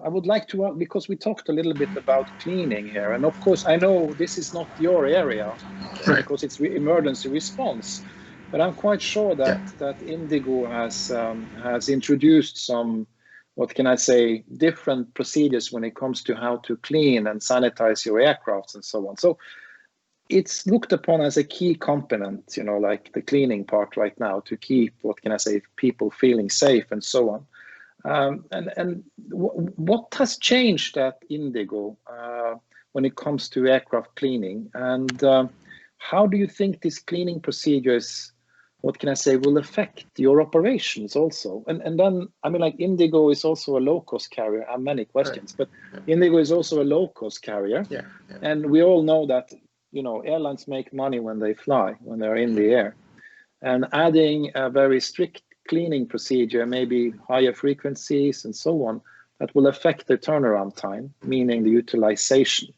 I would like to ask, because we talked a little bit about cleaning here, and of course I know this is not your area, because it's emergency response, but I'm quite sure that Indigo has introduced some, what can I say, different procedures when it comes to how to clean and sanitize your aircrafts and so on. So it's looked upon as a key component, like the cleaning part right now, to keep, what can I say, people feeling safe and so on. And what has changed at Indigo when it comes to aircraft cleaning? And how do you think these cleaning procedures, what can I say, will affect your operations also? And then, I mean, like Indigo is also a low-cost carrier. I have many questions, but Indigo is also a low-cost carrier. Yeah. And we all know that, you know, airlines make money when they fly, when they're in the air. And adding a very strict cleaning procedure, maybe higher frequencies and so on, that will affect the turnaround time, meaning the utilization.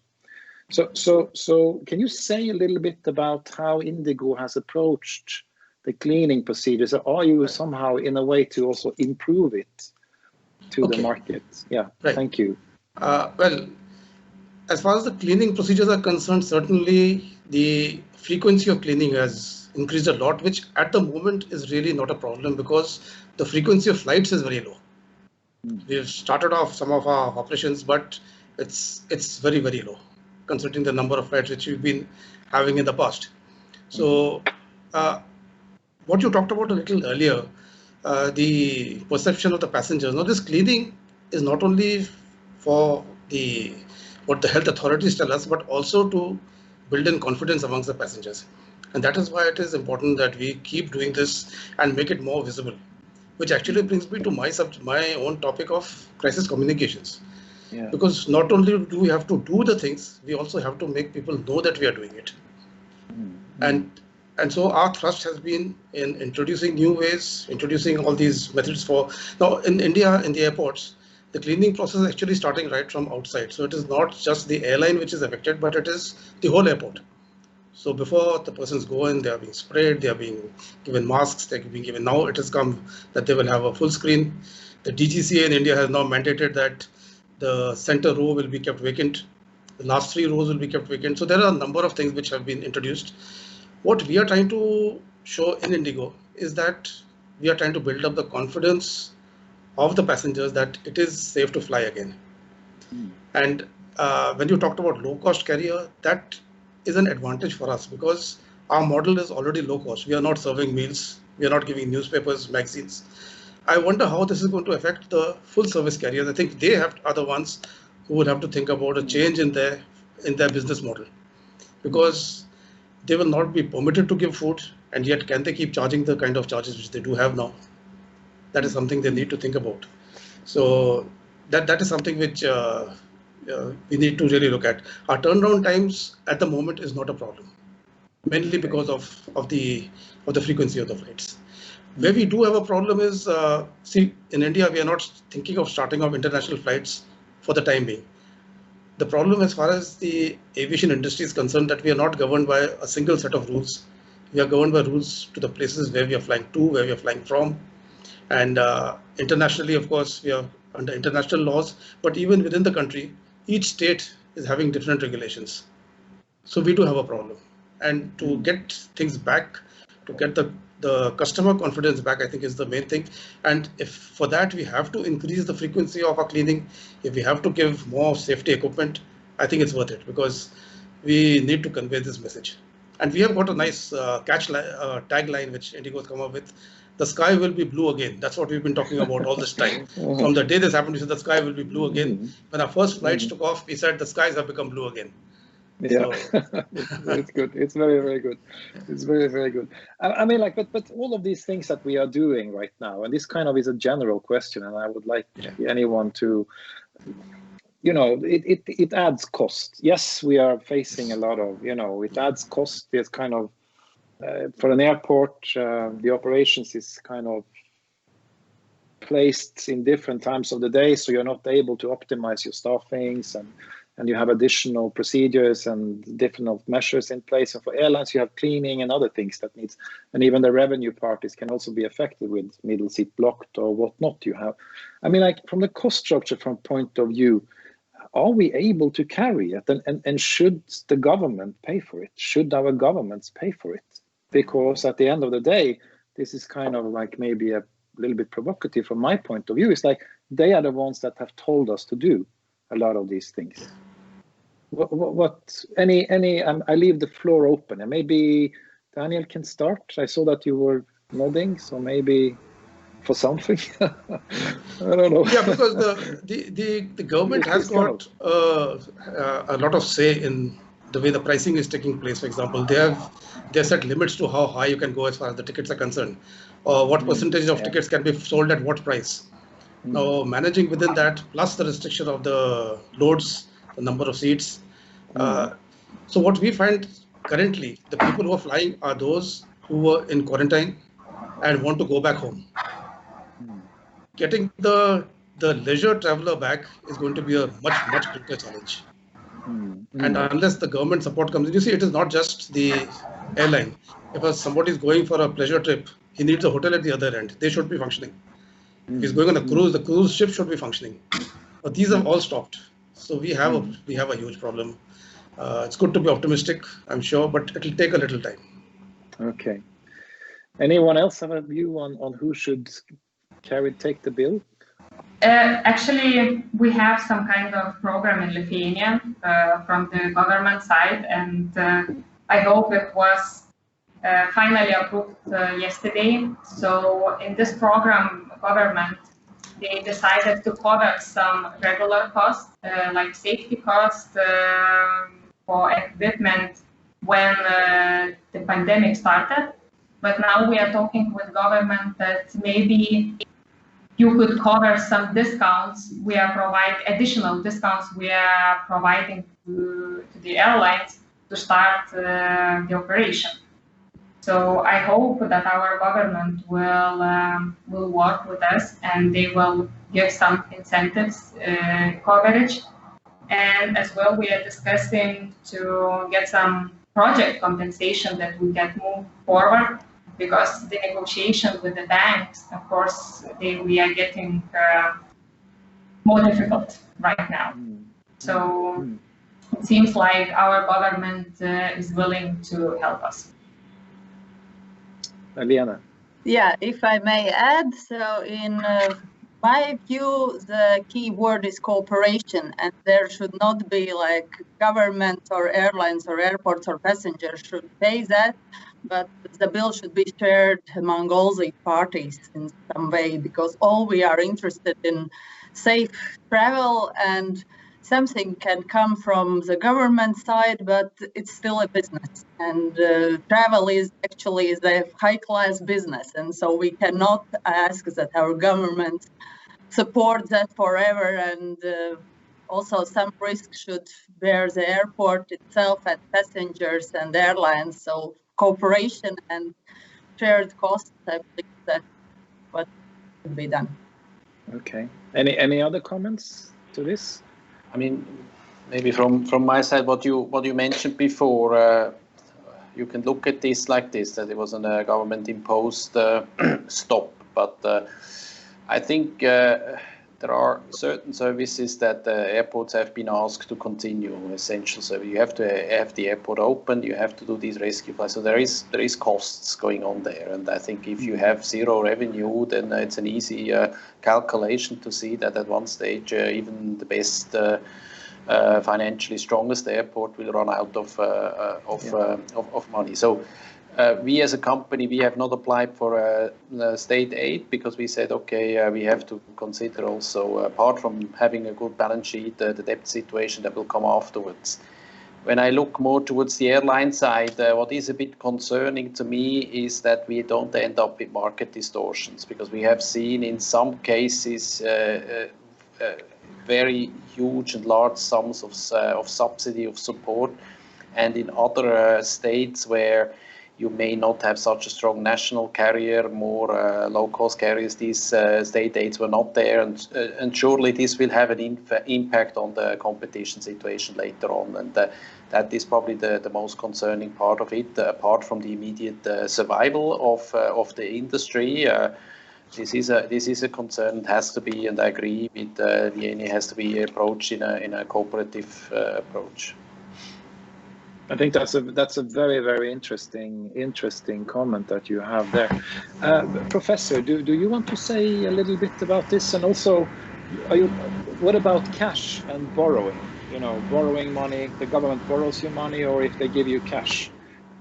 So can you say a little bit about how Indigo has approached the cleaning procedures? Or are you somehow in a way to also improve it to the market? Yeah, thank you. Well, as far as the cleaning procedures are concerned, certainly the frequency of cleaning has increased a lot, which at the moment is really not a problem because the frequency of flights is very low. We've started off some of our operations, but it's very, very low considering the number of flights which we've been having in the past. So what you talked about a little earlier, the perception of the passengers. Now, this cleaning is not only for what the health authorities tell us, but also to build in confidence amongst the passengers. And that is why it is important that we keep doing this and make it more visible, which actually brings me to my own topic of crisis communications. Yeah. Because not only do we have to do the things, we also have to make people know that we are doing it. And so our thrust has been in introducing new ways, introducing all these methods for, now in India, in the airports, the cleaning process is actually starting right from outside. So it is not just the airline which is affected, but it is the whole airport. So before the persons go in, they are being sprayed, they are being given masks, they are being given, now it has come that they will have a full screen. The DGCA in India has now mandated that the center row will be kept vacant. The last 3 rows will be kept vacant. So there are a number of things which have been introduced. What we are trying to show in Indigo is that we are trying to build up the confidence of the passengers that it is safe to fly again. And when you talked about low-cost carrier, that is an advantage for us because our model is already low cost. We are not serving meals. We are not giving newspapers, magazines. I wonder how this is going to affect the full service carriers. I think they are the ones who would have to think about a change in their business model, because they will not be permitted to give food, and yet can they keep charging the kind of charges which they do have now? That is something they need to think about. So that is something which we need to really look at. Our turnaround times at the moment is not a problem, mainly because of the frequency of the flights. Where we do have a problem is, see, in India, we are not thinking of starting off international flights for the time being. The problem as far as the aviation industry is concerned, that we are not governed by a single set of rules. We are governed by rules to the places where we are flying to, where we are flying from. And internationally, of course, we are under international laws, but even within the country, each state is having different regulations. So we do have a problem. And to get things back, to get the customer confidence back, I think is the main thing. And if for that we have to increase the frequency of our cleaning, if we have to give more safety equipment, I think it's worth it, because we need to convey this message. And we have got a nice tagline which Indigo has come up with. The sky will be blue again. That's what we've been talking about all this time. From the day this happened, we said the sky will be blue again. When our first flights took off, we said the skies have become blue again. Yeah, so. It's good. It's very, very good. It's very, very good. I mean, like, but all of these things that we are doing right now, and this kind of is a general question, and I would like anyone to, you know, it adds cost. Yes, we are facing a lot of, you know, it adds cost. There's kind of, for an airport, the operations is kind of placed in different times of the day, so you're not able to optimize your staffings, and you have additional procedures and different measures in place. And for airlines, you have cleaning and other things that needs, and even the revenue parties can also be affected with middle seat blocked or whatnot you have. I mean, like from the cost structure from point of view, are we able to carry it? And should the government pay for it? Should our governments pay for it? Because at the end of the day, this is kind of like maybe a little bit provocative from my point of view. It's like they are the ones that have told us to do a lot of these things. I leave the floor open, and maybe Daniel can start. I saw that you were nodding, so maybe for something. I don't know. Yeah, because the government has got a lot of say in the way the pricing is taking place. For example, they have set limits to how high you can go as far as the tickets are concerned, or what percentage of tickets can be sold at what price. Now, managing within that, plus the restriction of the loads, the number of seats. So what we find currently, the people who are flying are those who were in quarantine and want to go back home. Getting the leisure traveler back is going to be a much bigger challenge. And unless the government support comes in, you see, it is not just the airline. If somebody is going for a pleasure trip, he needs a hotel at the other end. They should be functioning. If he's going on a cruise, the cruise ship should be functioning. But these have all stopped. So we have a huge problem. It's good to be optimistic, I'm sure, but it'll take a little time. Okay. Anyone else have a view on who should take the bill? Actually, we have some kind of program in Lithuania from the government side, and I hope it was finally approved yesterday. So in this program, government, they decided to cover some regular costs, like safety costs for equipment when the pandemic started. But now we are talking with government that maybe you could cover some discounts. We are providing additional discounts we are providing to the airlines to start the operation. So I hope that our government will work with us and they will give some incentives coverage. And as well, we are discussing to get some project compensation that we can move forward, because the negotiation with the banks, of course, we are getting more difficult right now. So it seems like our government is willing to help us. Liana. Yeah, if I may add, so in my view, the key word is cooperation, and there should not be like government or airlines or airports or passengers should pay that, but the bill should be shared among all the parties in some way, because all we are interested in safe travel, and something can come from the government side, but it's still a business, and travel is actually the high-class business, and so we cannot ask that our government support that forever, and also some risk should bear the airport itself and passengers and airlines. So cooperation and shared costs, I believe that's what should be done. Okay. Any other comments to this? I mean, maybe from my side, what you mentioned before, you can look at this like this, that it was a government-imposed stop. But I think there are certain services that airports have been asked to continue, essential. So you have to have the airport open, you have to do these rescue flights. So there is costs going on there. And I think if you have zero revenue, then it's an easy calculation to see that at one stage, even the best financially strongest airport will run out of money. So we as a company, we have not applied for state aid because we said, okay, we have to consider also, apart from having a good balance sheet, the debt situation that will come afterwards. When I look more towards the airline side, what is a bit concerning to me is that we don't end up with market distortions, because we have seen in some cases very huge and large sums of subsidy, of support, and in other states where you may not have such a strong national carrier, more low-cost carriers, these state aids were not there, and surely this will have an impact on the competition situation later on, and that is probably the most concerning part of it, apart from the immediate survival of the industry. This is a concern. It has to be, and I agree with Liene, has to be approached in a cooperative approach. I think that's a very, very interesting comment that you have there. Professor, do you want to say a little bit about this? And also, what about cash and borrowing? You know, borrowing money, the government borrows you money, or if they give you cash.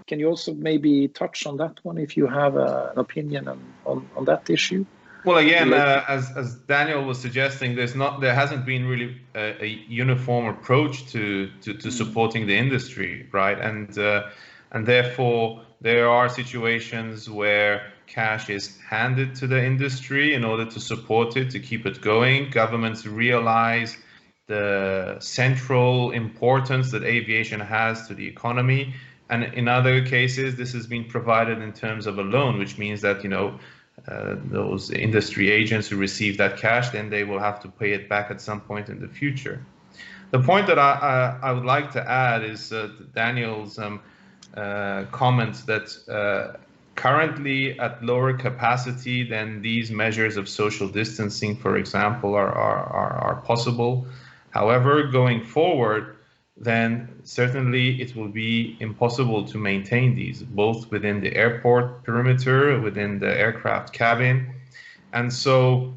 Can you also maybe touch on that one if you have an opinion on that issue? Well, again, as Daniel was suggesting, there hasn't been really a uniform approach to supporting the industry, right? And therefore there are situations where cash is handed to the industry in order to support it, to keep it going. Governments realize the central importance that aviation has to the economy, and in other cases, this has been provided in terms of a loan, which means that those industry agents who receive that cash, then they will have to pay it back at some point in the future. The point that I would like to add is Daniel's comment that currently at lower capacity than these measures of social distancing, for example, are possible. However, going forward, then certainly it will be impossible to maintain these, both within the airport perimeter, within the aircraft cabin. And so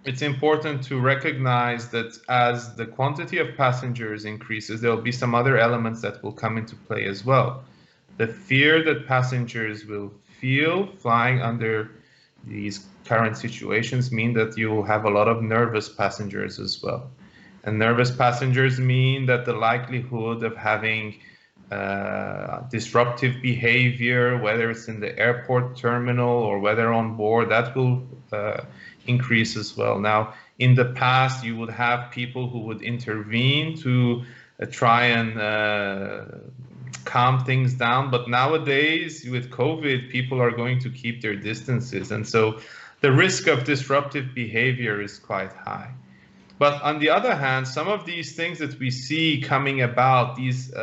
it's important to recognize that as the quantity of passengers increases, there will be some other elements that will come into play as well. The fear that passengers will feel flying under these current situations mean that you will have a lot of nervous passengers as well. And nervous passengers mean that the likelihood of having disruptive behavior, whether it's in the airport terminal or whether on board, that will increase as well. Now, in the past, you would have people who would intervene to try and calm things down. But nowadays, with COVID, people are going to keep their distances. And so the risk of disruptive behavior is quite high. But on the other hand, some of these things that we see coming about, these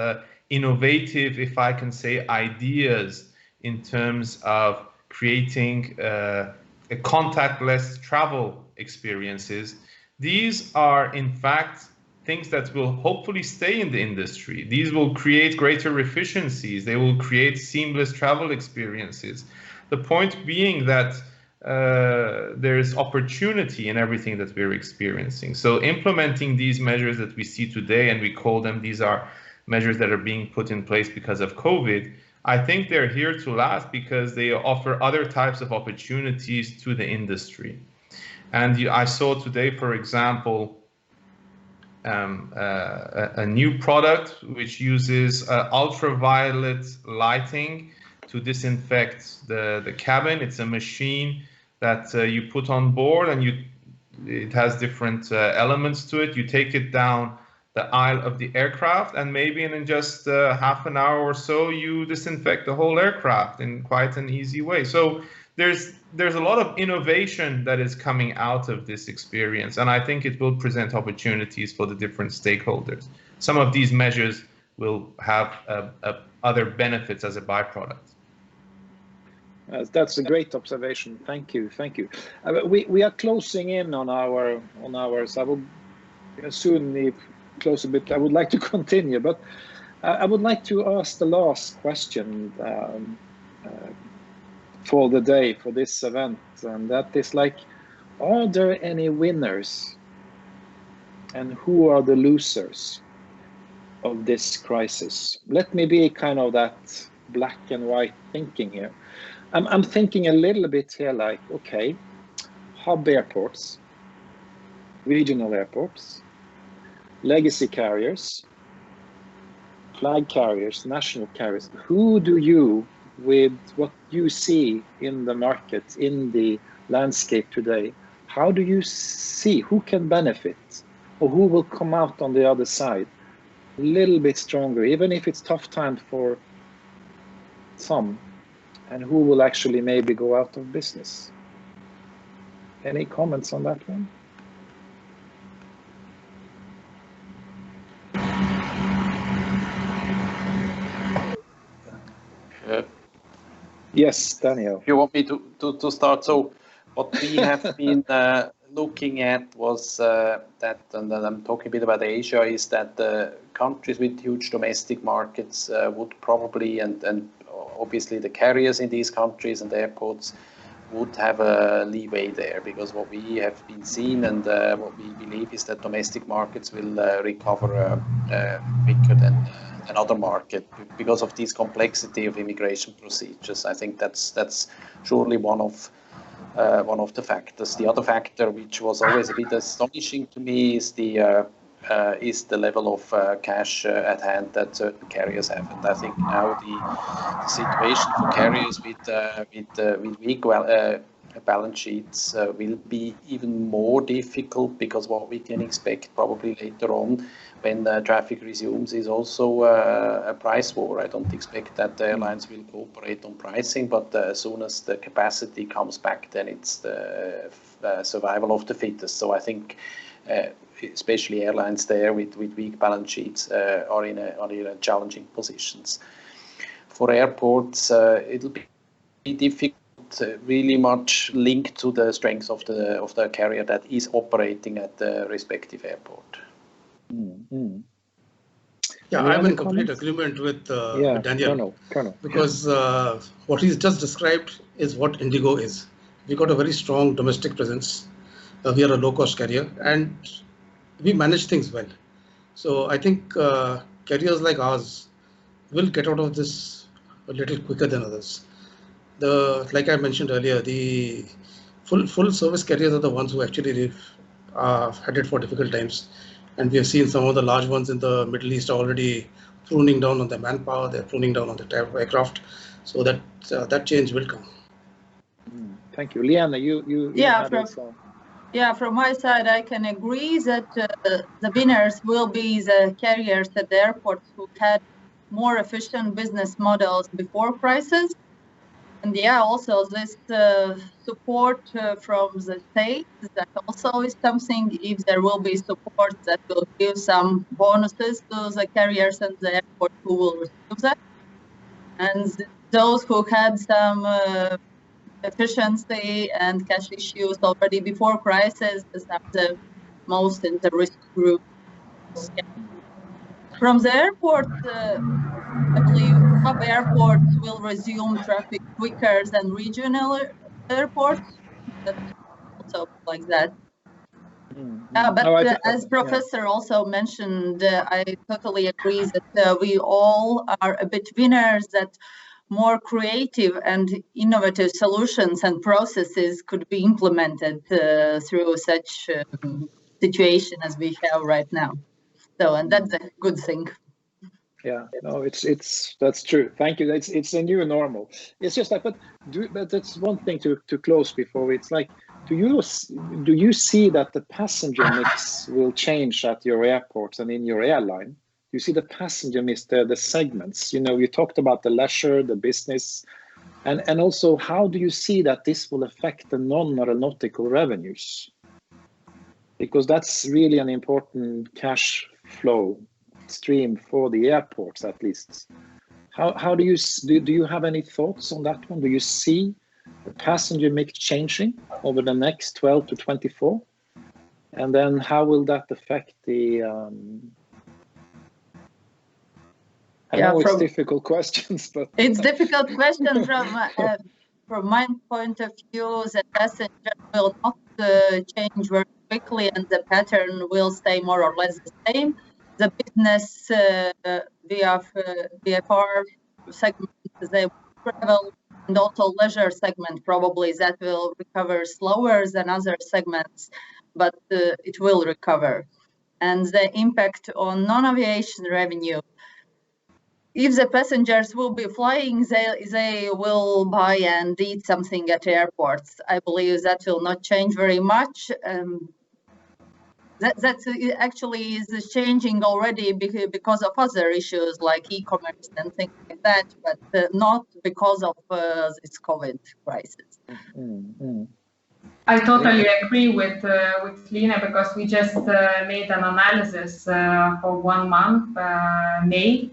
innovative, if I can say, ideas in terms of creating a contactless travel experiences, these are in fact things that will hopefully stay in the industry. These will create greater efficiencies. They will create seamless travel experiences. The point being that there's opportunity in everything that we're experiencing. So implementing these measures that we see today, and we call them, these are measures that are being put in place because of COVID, I think they're here to last because they offer other types of opportunities to the industry. And I saw today, for example, a new product which uses ultraviolet lighting to disinfect the cabin. It's a machine that you put on board, and it has different elements to it. You take it down the aisle of the aircraft, and maybe in just half an hour or so, you disinfect the whole aircraft in quite an easy way. So there's a lot of innovation that is coming out of this experience, and I think it will present opportunities for the different stakeholders. Some of these measures will have other benefits as a byproduct. That's a great observation. Thank you. We are closing in on our. So I will soon close a bit. I would like to continue, but I would like to ask the last question for the day, for this event, and that is like, are there any winners, and who are the losers of this crisis? Let me be kind of that black and white thinking here. I'm thinking a little bit here like, okay, hub airports, regional airports, legacy carriers, flag carriers, national carriers. Who do you, with what you see in the market, in the landscape today, how do you see who can benefit or who will come out on the other side a little bit stronger, even if it's tough time for some? And who will actually maybe go out of business? Any comments on that one? Yes, Daniel. If you want me to start, so what we have been looking at was that, and I'm talking a bit about Asia, is that the countries with huge domestic markets would probably, and obviously the carriers in these countries and the airports would have a leeway there, because what we have been seeing and what we believe is that domestic markets will recover quicker than another market because of this complexity of immigration procedures. I think that's surely one of one of the factors. The other factor, which was always a bit astonishing to me, is the level of cash at hand that certain carriers have. And I think now the situation for carriers with weak balance sheets will be even more difficult, because what we can expect probably later on when traffic resumes is also a price war. I don't expect that the airlines will cooperate on pricing, but as soon as the capacity comes back, then it's the survival of the fittest. So I think especially airlines there with weak balance sheets are in a challenging positions. For airports, it'll be difficult, really much linked to the strength of the carrier that is operating at the respective airport. Yeah, I'm in complete agreement with Daniel. Because what he's just described is what Indigo is. We got a very strong domestic presence. We are a low-cost carrier, and we manage things well. So I think carriers like ours will get out of this a little quicker than others. Like I mentioned earlier, the full service carriers are the ones who actually are headed for difficult times. And we have seen some of the large ones in the Middle East are already pruning down on their manpower, they're pruning down on the type of aircraft. So that change will come. Thank you. Liana, from my side, I can agree that the winners will be the carriers at the airports who had more efficient business models before crisis. And also this support from the state, that also is something. If there will be support, that will give some bonuses to the carriers and the airport who will receive that. And those who had some efficiency and cash issues already before crisis are the most in the risk group. From the airport, I believe hub airports will resume traffic quicker than regional airports. That's also like that. But as Professor also mentioned, I totally agree that we all are a bit winners, that more creative and innovative solutions and processes could be implemented through such situation as we have right now. So, and that's a good thing. Yeah, no, that's true. Thank you. It's a new normal. It's just like, but that's one thing to close before. It's like, do you see that the passenger mix will change at your airports and in your airline? You see the passenger mix, the segments. You talked about the leisure, the business, and also how do you see that this will affect the non-aeronautical revenues? Because that's really an important cash flow stream for the airports, at least. How do you have any thoughts on that one? Do you see the passenger mix changing over the next 12 to 24? And then how will that affect the I know it's difficult questions, but it's difficult question from my point of view. The passenger will not change very quickly, and the pattern will stay more or less the same. The business VFR segment, they will travel, and also leisure segment probably that will recover slower than other segments, but it will recover. And the impact on non-aviation revenue, if the passengers will be flying, they will buy and eat something at airports. I believe that will not change very much. That actually is changing already because of other issues like e-commerce and things like that, but not because of this COVID crisis. I totally agree with Lina, because we just made an analysis for 1 month, May,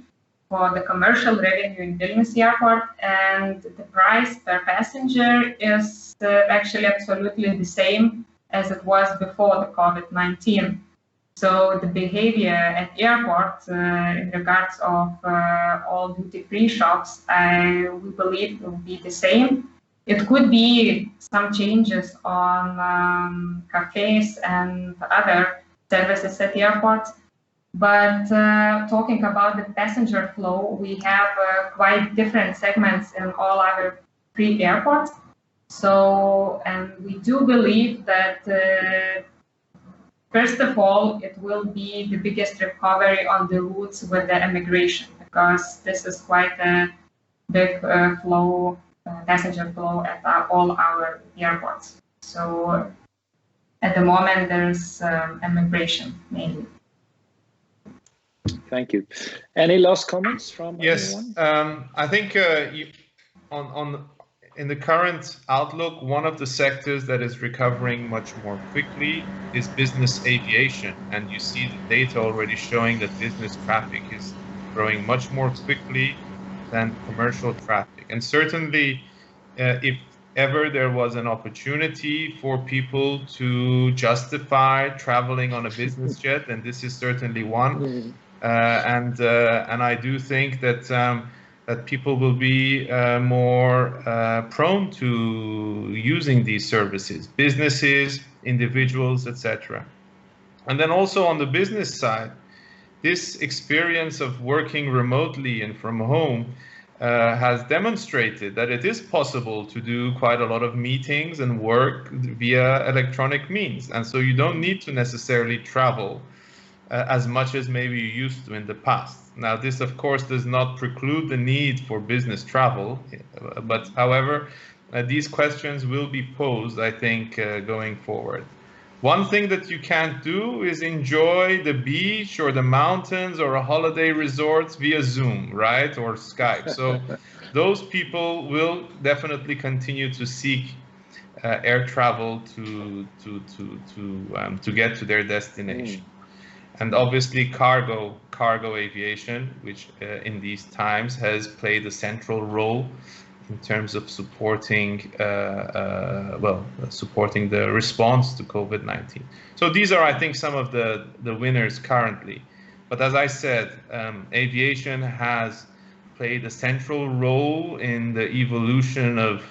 for the commercial revenue in Vilnius Airport, and the price per passenger is actually absolutely the same as it was before the COVID-19. So the behavior at airports in regards of all duty-free shops, we believe will be the same. It could be some changes on cafes and other services at airports. But talking about the passenger flow, we have quite different segments in all other 3 airports. So, and we do believe that, first of all, it will be the biggest recovery on the routes with the immigration, because this is quite a big passenger flow at all our airports. So at the moment, there's immigration mainly. Thank you. Any last comments from anyone? I think in the current outlook, one of the sectors that is recovering much more quickly is business aviation. And you see the data already showing that business traffic is growing much more quickly than commercial traffic. And certainly, if ever there was an opportunity for people to justify traveling on a business jet, then this is certainly one. And I do think that that people will be more prone to using these services, businesses, individuals, etc. And then also on the business side, this experience of working remotely and from home has demonstrated that it is possible to do quite a lot of meetings and work via electronic means. And so you don't need to necessarily travel as much as maybe you used to in the past. Now, this, of course, does not preclude the need for business travel, but however, these questions will be posed, I think, going forward. One thing that you can't do is enjoy the beach or the mountains or a holiday resort via Zoom, right, or Skype. So those people will definitely continue to seek air travel to get to their destination. And obviously cargo aviation, which in these times has played a central role in terms of supporting supporting the response to COVID-19. So these are, I think, some of the winners currently. But as I said, aviation has played a central role in the evolution of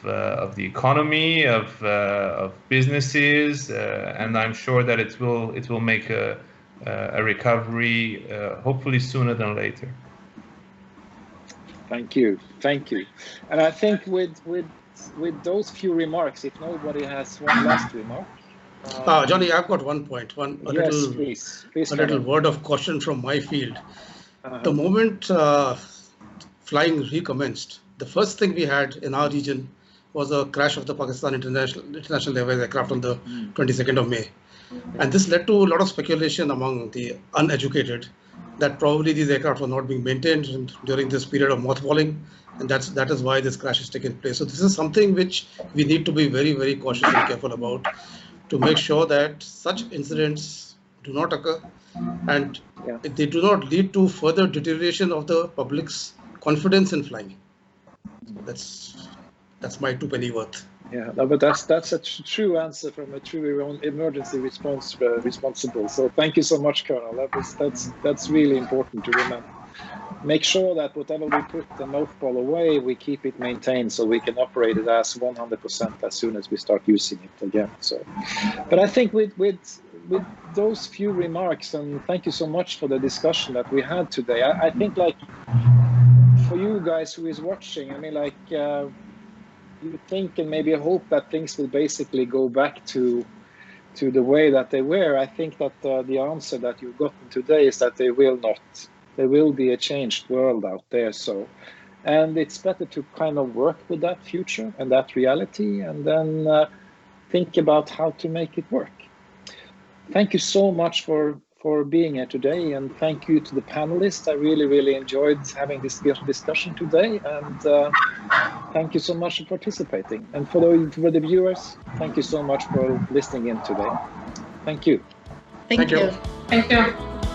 the economy, of businesses, and I'm sure that it will make a recovery hopefully sooner than later. Thank you, and I think with those few remarks, if nobody has one last remark. Johnny, I've got one point. Please, a little word of caution from my field. The moment flying recommenced, the first thing we had in our region was a crash of the Pakistan International Airways aircraft on the 22nd of May. And this led to a lot of speculation among the uneducated that probably these aircraft were not being maintained during this period of mothballing, and that is why this crash has taken place. So this is something which we need to be very, very cautious and careful about to make sure that such incidents do not occur and they do not lead to further deterioration of the public's confidence in flying. That's my 2 penny worth. Yeah, no, but that's a true answer from a true emergency responsible. So thank you so much, Colonel. That's really important to remember. Make sure that whatever we put the mothball away, we keep it maintained so we can operate it as 100% as soon as we start using it again. So, but I think with those few remarks, and thank you so much for the discussion that we had today. I think, like, for you guys who is watching, I mean, like, you think and maybe hope that things will basically go back to the way that they were. I think that the answer that you've gotten today is that they will not. There will be a changed world out there. So, and it's better to kind of work with that future and that reality, and then think about how to make it work. Thank you so much for being here today, and thank you to the panelists. I really enjoyed having this discussion today, and thank you so much for participating. And for the viewers, thank you so much for listening in today. Thank you. Thank you. Thank you.